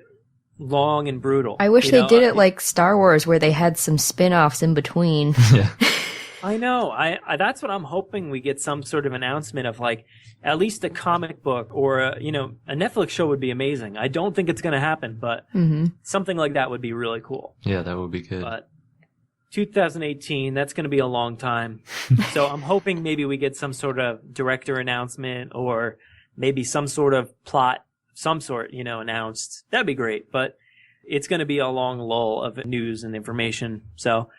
long and brutal. I wish they did it like Star Wars, where they had some spin-offs in between. Yeah. I know. I that's what I'm hoping we get some sort of announcement of, like, at least a comic book or a Netflix show would be amazing. I don't think it's going to happen, but something like that would be really cool. Yeah, that would be good. But 2018, that's going to be a long time. So I'm hoping maybe we get some sort of director announcement or maybe some sort of plot, some sort, announced. That'd be great. But it's going to be a long lull of news and information. So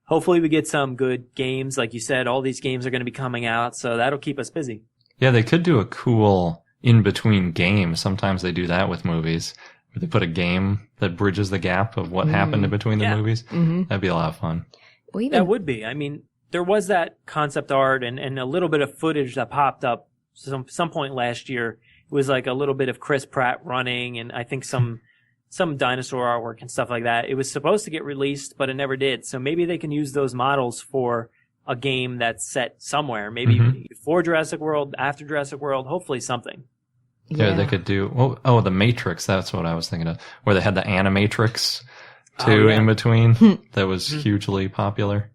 hopefully we get some good games. Like you said, all these games are going to be coming out, so that'll keep us busy. Yeah, they could do a cool in-between game. Sometimes they do that with movies, where they put a game that bridges the gap of what happened in between the movies. Mm-hmm. That'd be a lot of fun. That would be. I mean, there was that concept art and a little bit of footage that popped up some point last year. It was like a little bit of Chris Pratt running and I think some dinosaur artwork and stuff like that. It was supposed to get released, but it never did. So maybe they can use those models for a game that's set somewhere. Maybe before Jurassic World, after Jurassic World, hopefully something. Yeah, they could do... The Matrix, that's what I was thinking of. Where they had the Animatrix, too, in between. That was hugely popular.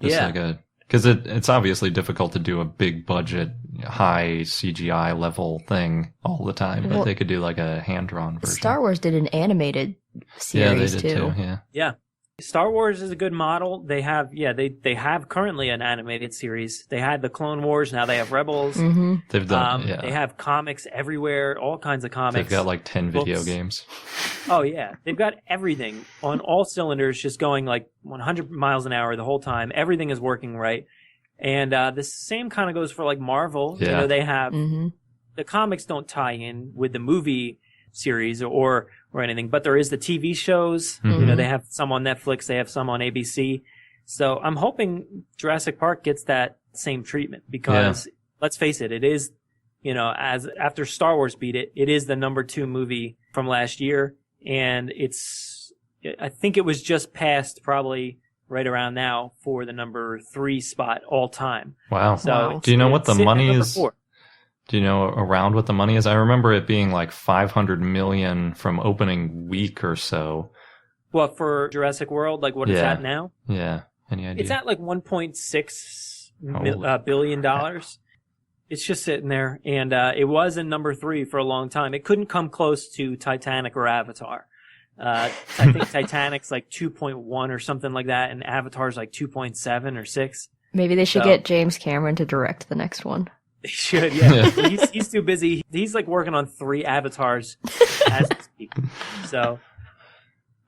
Because it's obviously difficult to do a big budget, high CGI level thing all the time, but they could do like a hand-drawn version. Star Wars did an animated series they did too. Yeah. Star Wars is a good model. They have, they have currently an animated series. They had the Clone Wars, now they have Rebels. They've done, They have comics everywhere, all kinds of comics. They've got like 10 video games. Oh yeah, they've got everything on all cylinders, just going like 100 miles an hour the whole time. Everything is working right. And the same kind of goes for like Marvel. Yeah. They have the comics don't tie in with the movie series or anything, but there is the TV shows. They have some on Netflix, they have some on ABC. So I'm hoping Jurassic Park gets that same treatment because let's face it is, as after Star Wars beat it, it is the number 2 movie from last year, and I think it was just passed probably right around now for the number 3 spot all time. Wow. So do you know what the money is? 4. Do you know around what the money is? I remember it being like $500 million from opening week or so. Well, for Jurassic World, like what it's at now? Yeah. Any idea? It's at like $1.6 billion. It's just sitting there, and it was in number 3 for a long time. It couldn't come close to Titanic or Avatar. I think Titanic's like 2.1 or something like that, and Avatar's like 2.7 or 6. Maybe they should get James Cameron to direct the next one. They should, yeah. He's too busy. He's like working on 3 Avatars as we speak. So,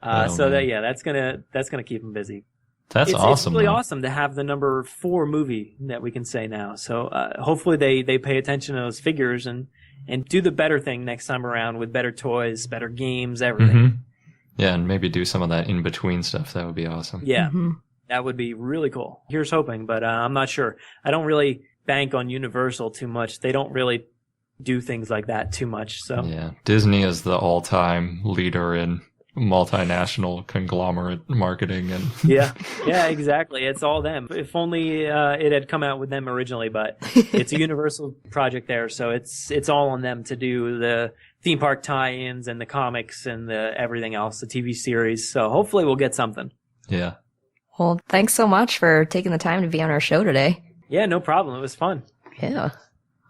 that's gonna keep him busy. That's awesome. It's really though. awesome to have the number 4 movie that we can say now. So hopefully they pay attention to those figures and do the better thing next time around with better toys, better games, everything. Yeah, and maybe do some of that in between stuff. That would be awesome. Yeah, that would be really cool. Here's hoping, but I'm not sure. I don't really bank on Universal too much. They don't really do things like that too much. So yeah, Disney is the all-time leader in multinational conglomerate marketing and yeah, exactly. It's all them. If only it had come out with them originally, but it's a Universal project there, so it's all on them to do the theme park tie-ins and the comics and the everything else, the TV series. So hopefully we'll get something. Yeah. Well, thanks so much for taking the time to be on our show today. Yeah, no problem. It was fun. Yeah.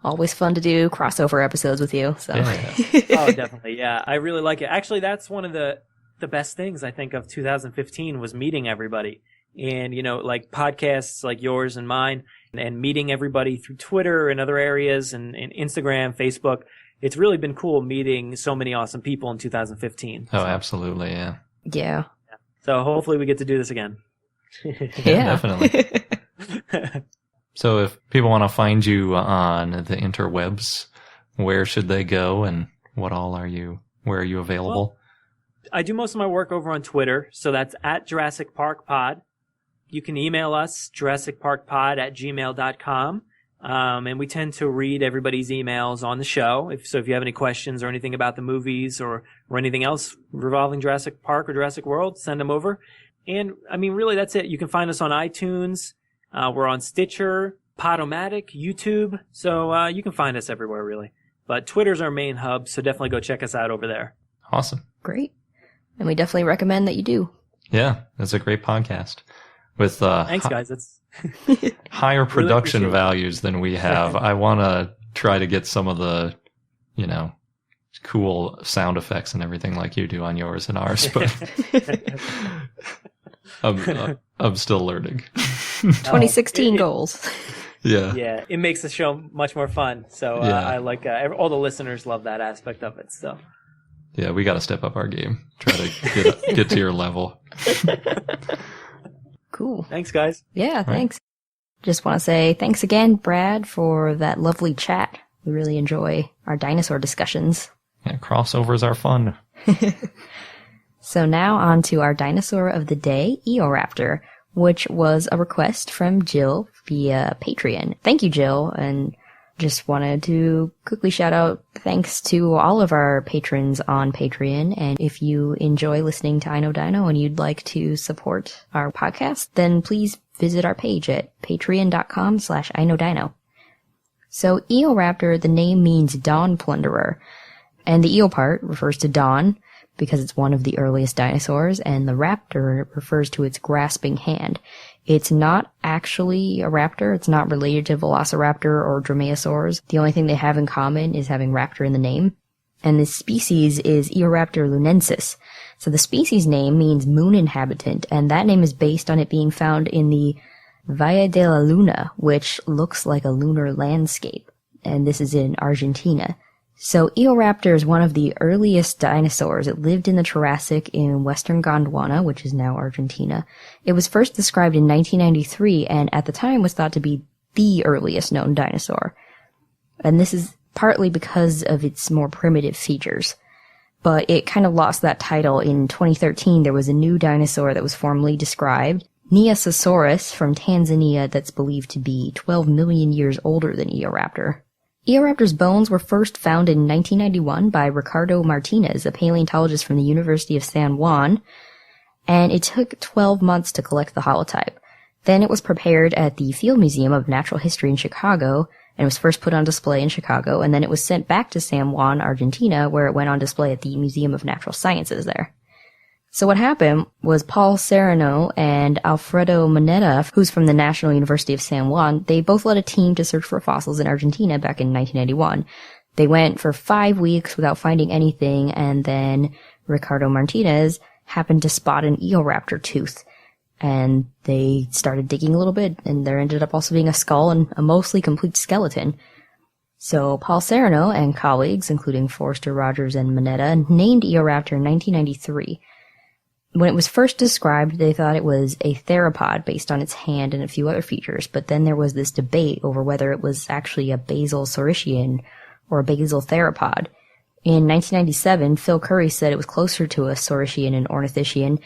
Always fun to do crossover episodes with you. So. Yeah. Oh, definitely. Yeah, I really like it. Actually, that's one of the best things I think of 2015 was meeting everybody. And, like podcasts like yours and mine and meeting everybody through Twitter and other areas and Instagram, Facebook. It's really been cool meeting so many awesome people in 2015. Oh, absolutely. Yeah. Yeah. So hopefully we get to do this again. Yeah. Definitely. So if people want to find you on the interwebs, where should they go, and where are you available? Well, I do most of my work over on Twitter, so that's at Jurassic Park Pod. You can email us, jurassicparkpod@gmail.com. And we tend to read everybody's emails on the show. If you have any questions or anything about the movies or anything else revolving Jurassic Park or Jurassic World, send them over. And I mean, really, that's it. You can find us on iTunes. We're on Stitcher, Podomatic, YouTube. So you can find us everywhere, really. But Twitter's our main hub, so definitely go check us out over there. Awesome. Great. And we definitely recommend that you do. Yeah, it's a great podcast with Thanks, guys. That's higher production really values than we have. I want to try to get some of the, cool sound effects and everything like you do on yours and ours, but I'm still learning. 2016 goals. Yeah. Yeah, it makes the show much more fun. So I like all the listeners love that aspect of it. So yeah, we got to step up our game. Try to get to your level. Cool. Thanks, guys. Yeah, thanks. Just want to say thanks again, Brad, for that lovely chat. We really enjoy our dinosaur discussions. Yeah, crossovers are fun. So now on to our dinosaur of the day, Eoraptor, which was a request from Jill via Patreon. Thank you, Jill, and just wanted to quickly shout out thanks to all of our patrons on Patreon. And if you enjoy listening to I Know Dino and you'd like to support our podcast, then please visit our page at patreon.com/iknowdino. So Eoraptor, the name means dawn plunderer, and the eo part refers to dawn because it's one of the earliest dinosaurs, and the raptor refers to its grasping hand. It's not actually a raptor. It's not related to Velociraptor or dromaeosaurs. The only thing they have in common is having raptor in the name. And the species is Eoraptor lunensis. So the species name means moon inhabitant, and that name is based on it being found in the Valle de la Luna, which looks like a lunar landscape. And this is in Argentina. So Eoraptor is one of the earliest dinosaurs. It lived in the Triassic in western Gondwana, which is now Argentina. It was first described in 1993 and at the time was thought to be the earliest known dinosaur. And this is partly because of its more primitive features. But it kind of lost that title. In 2013, there was a new dinosaur that was formally described, Neosaurus from Tanzania, that's believed to be 12 million years older than Eoraptor. Eoraptor's bones were first found in 1991 by Ricardo Martinez, a paleontologist from the University of San Juan, and it took 12 months to collect the holotype. Then it was prepared at the Field Museum of Natural History in Chicago, and it was first put on display in Chicago, and then it was sent back to San Juan, Argentina, where it went on display at the Museum of Natural Sciences there. So what happened was Paul Serrano and Alfredo Moneta, who's from the National University of San Juan, they both led a team to search for fossils in Argentina back in 1991. They went for 5 weeks without finding anything, and then Ricardo Martinez happened to spot an Eoraptor tooth. And they started digging a little bit, and there ended up also being a skull and a mostly complete skeleton. So Paul Serrano and colleagues, including Forster, Rogers, and Moneta, named Eoraptor in 1993. When it was first described, they thought it was a theropod based on its hand and a few other features, but then there was this debate over whether it was actually a basal saurischian or a basal theropod. In 1997, Phil Curry said it was closer to a saurischian and ornithischian.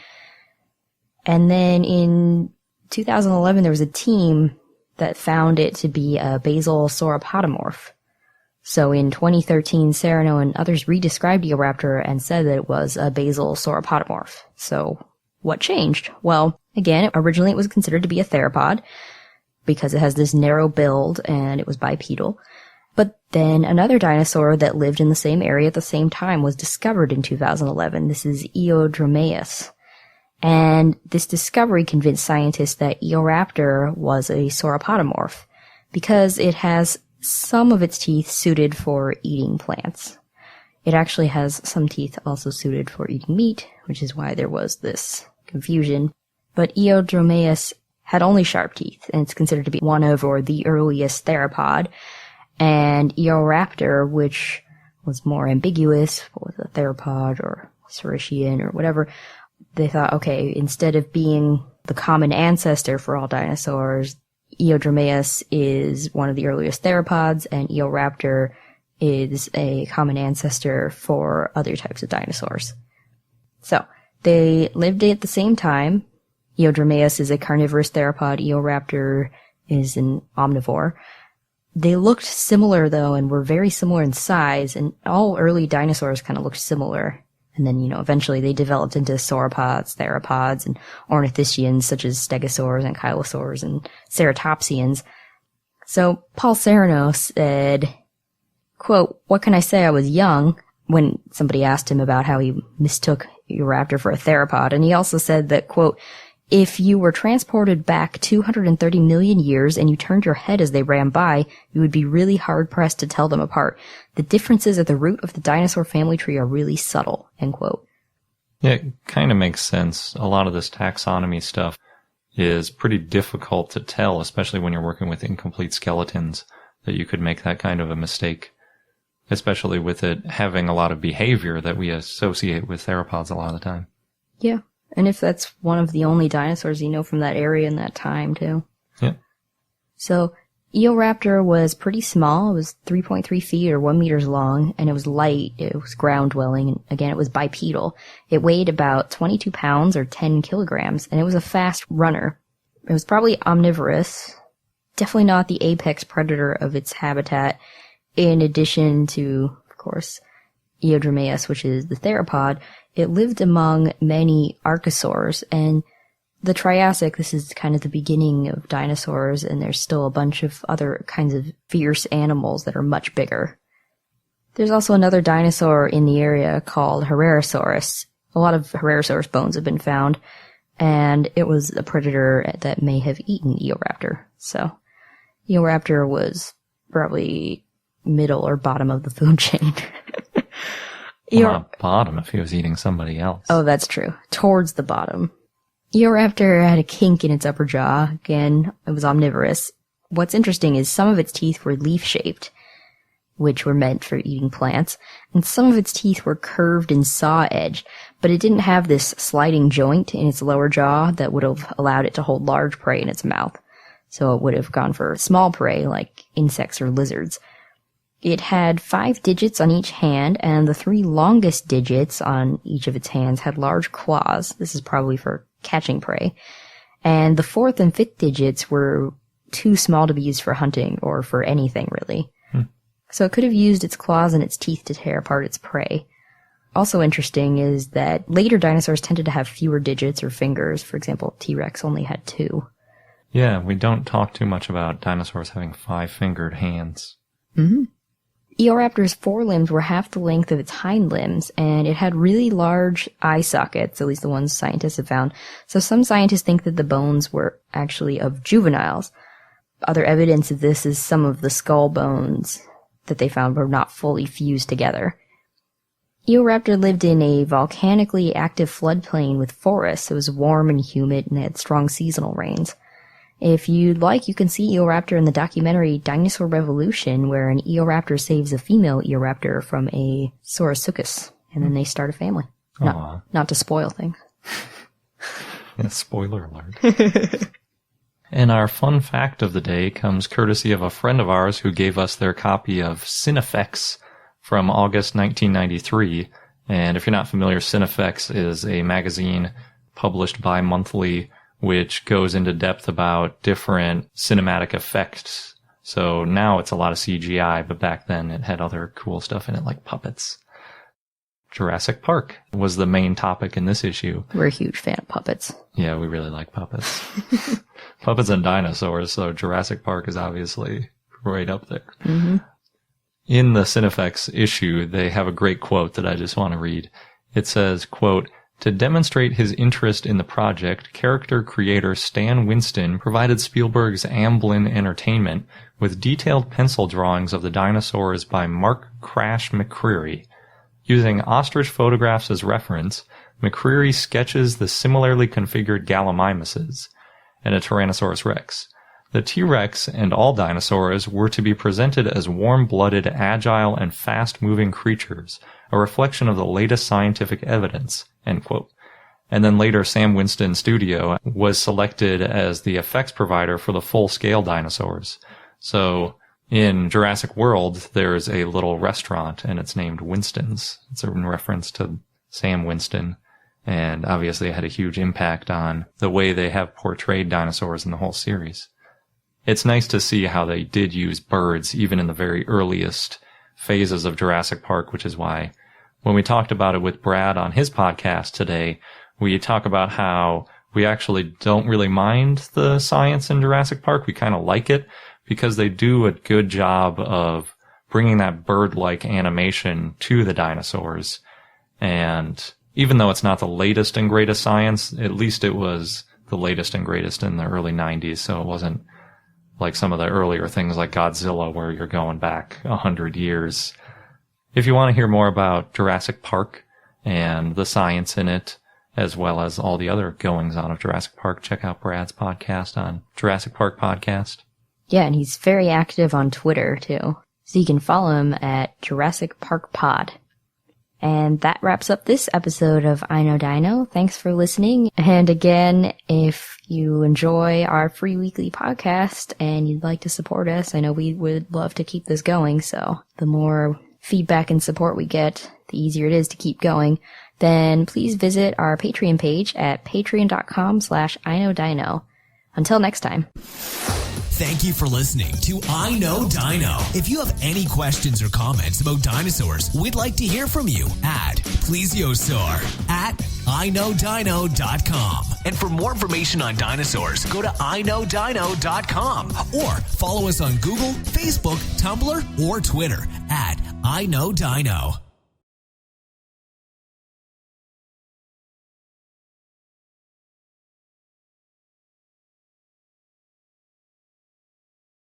And then in 2011, there was a team that found it to be a basal sauropodomorph. So in 2013, Serrano and others redescribed Eoraptor and said that it was a basal sauropodomorph. So what changed? Well, again, originally it was considered to be a theropod because it has this narrow build and it was bipedal. But then another dinosaur that lived in the same area at the same time was discovered in 2011. This is Eodromaeus. And this discovery convinced scientists that Eoraptor was a sauropodomorph because it has some of its teeth suited for eating plants. It actually has some teeth also suited for eating meat, which is why there was this confusion. But Eodromaeus had only sharp teeth, and it's considered to be one of or the earliest theropod. And Eoraptor, which was more ambiguous, was a theropod or saurischian or whatever, they thought, okay, instead of being the common ancestor for all dinosaurs, Eodromaeus is one of the earliest theropods, and Eoraptor is a common ancestor for other types of dinosaurs. So, they lived at the same time. Eodromaeus is a carnivorous theropod, Eoraptor is an omnivore. They looked similar, though, and were very similar in size, and all early dinosaurs kind of looked similar. And then, eventually they developed into sauropods, theropods, and ornithischians such as stegosaurs and ankylosaurs and ceratopsians. So Paul Serrano said, quote, "What can I say? I was young," when somebody asked him about how he mistook Eoraptor for a theropod. And he also said that, quote, "If you were transported back 230 million years and you turned your head as they ran by, you would be really hard-pressed to tell them apart. The differences at the root of the dinosaur family tree are really subtle," end quote. Yeah, it kind of makes sense. A lot of this taxonomy stuff is pretty difficult to tell, especially when you're working with incomplete skeletons, that you could make that kind of a mistake, especially with it having a lot of behavior that we associate with theropods a lot of the time. Yeah. And if that's one of the only dinosaurs from that area in that time, too. Yeah. So, Eoraptor was pretty small. It was 3.3 feet or 1 meters long, and it was light. It was ground-dwelling, and again, it was bipedal. It weighed about 22 pounds or 10 kilograms, and it was a fast runner. It was probably omnivorous. Definitely not the apex predator of its habitat, in addition to, of course, Eodromaeus, which is the theropod. It lived among many archosaurs, and the Triassic, this is kind of the beginning of dinosaurs, and there's still a bunch of other kinds of fierce animals that are much bigger. There's also another dinosaur in the area called Herrerasaurus. A lot of Herrerasaurus bones have been found, and it was a predator that may have eaten Eoraptor. So, Eoraptor was probably middle or bottom of the food chain. Bottom if he was eating somebody else. Oh, that's true. Towards the bottom. Eoraptor had a kink in its upper jaw. Again, it was omnivorous. What's interesting is some of its teeth were leaf-shaped, which were meant for eating plants, and some of its teeth were curved and saw-edged, but it didn't have this sliding joint in its lower jaw that would have allowed it to hold large prey in its mouth. So it would have gone for small prey like insects or lizards. It had 5 digits on each hand, and the 3 longest digits on each of its hands had large claws. This is probably for catching prey. And the 4th and 5th digits were too small to be used for hunting or for anything, really. So it could have used its claws and its teeth to tear apart its prey. Also interesting is that later dinosaurs tended to have fewer digits or fingers. For example, T-Rex only had 2. Yeah, we don't talk too much about dinosaurs having 5-fingered hands. Mm-hmm. Eoraptor's forelimbs were half the length of its hind limbs, and it had really large eye sockets, at least the ones scientists have found. So some scientists think that the bones were actually of juveniles. Other evidence of this is some of the skull bones that they found were not fully fused together. Eoraptor lived in a volcanically active floodplain with forests. It was warm and humid and had strong seasonal rains. If you'd like, you can see Eoraptor in the documentary Dinosaur Revolution, where an Eoraptor saves a female Eoraptor from a Saurosuchus, and then they start a family. Not to spoil things. Yeah, spoiler alert. And our fun fact of the day comes courtesy of a friend of ours who gave us their copy of Cinefex from August 1993. And if you're not familiar, Cinefex is a magazine published bi-monthly which goes into depth about different cinematic effects. So now it's a lot of CGI, but back then it had other cool stuff in it, like puppets. Jurassic Park was the main topic in this issue. We're a huge fan of puppets. Yeah, we really like puppets. Puppets and dinosaurs, so Jurassic Park is obviously right up there. Mm-hmm. In the Cinefex issue, they have a great quote that I just want to read. It says, quote, "To demonstrate his interest in the project, character creator Stan Winston provided Spielberg's Amblin Entertainment with detailed pencil drawings of the dinosaurs by Mark Crash McCreary. Using ostrich photographs as reference, McCreary sketches the similarly configured Gallimimuses and a Tyrannosaurus rex. The T-Rex and all dinosaurs were to be presented as warm-blooded, agile, and fast-moving creatures, a reflection of the latest scientific evidence," end quote. And then later, Sam Winston Studio was selected as the effects provider for the full-scale dinosaurs. So in Jurassic World, there's a little restaurant, and it's named Winston's. It's in reference to Sam Winston. And obviously it had a huge impact on the way they have portrayed dinosaurs in the whole series. It's nice to see how they did use birds even in the very earliest phases of Jurassic Park, which is why when we talked about it with Brad on his podcast today, we talk about how we actually don't really mind the science in Jurassic Park. We kind of like it because they do a good job of bringing that bird-like animation to the dinosaurs. And even though it's not the latest and greatest science, at least it was the latest and greatest in the early 90s. So it wasn't like some of the earlier things like Godzilla where you're going back 100 years. If you want to hear more about Jurassic Park and the science in it, as well as all the other goings-on of Jurassic Park, check out Brad's podcast on Jurassic Park Podcast. Yeah, and he's very active on Twitter, too. So you can follow him at Jurassic Park Pod. And that wraps up this episode of I Know Dino. Thanks for listening. And again, if you enjoy our free weekly podcast and you'd like to support us, I know we would love to keep this going. So the more feedback and support we get, the easier it is to keep going. Then please visit our Patreon page at patreon.com/iknowdino. Until next time. Thank you for listening to I Know Dino. If you have any questions or comments about dinosaurs, we'd like to hear from you at plesiosaur at iknowdino.com. And for more information on dinosaurs, go to iknowdino.com or follow us on Google, Facebook, Tumblr, or Twitter at I Know Dino.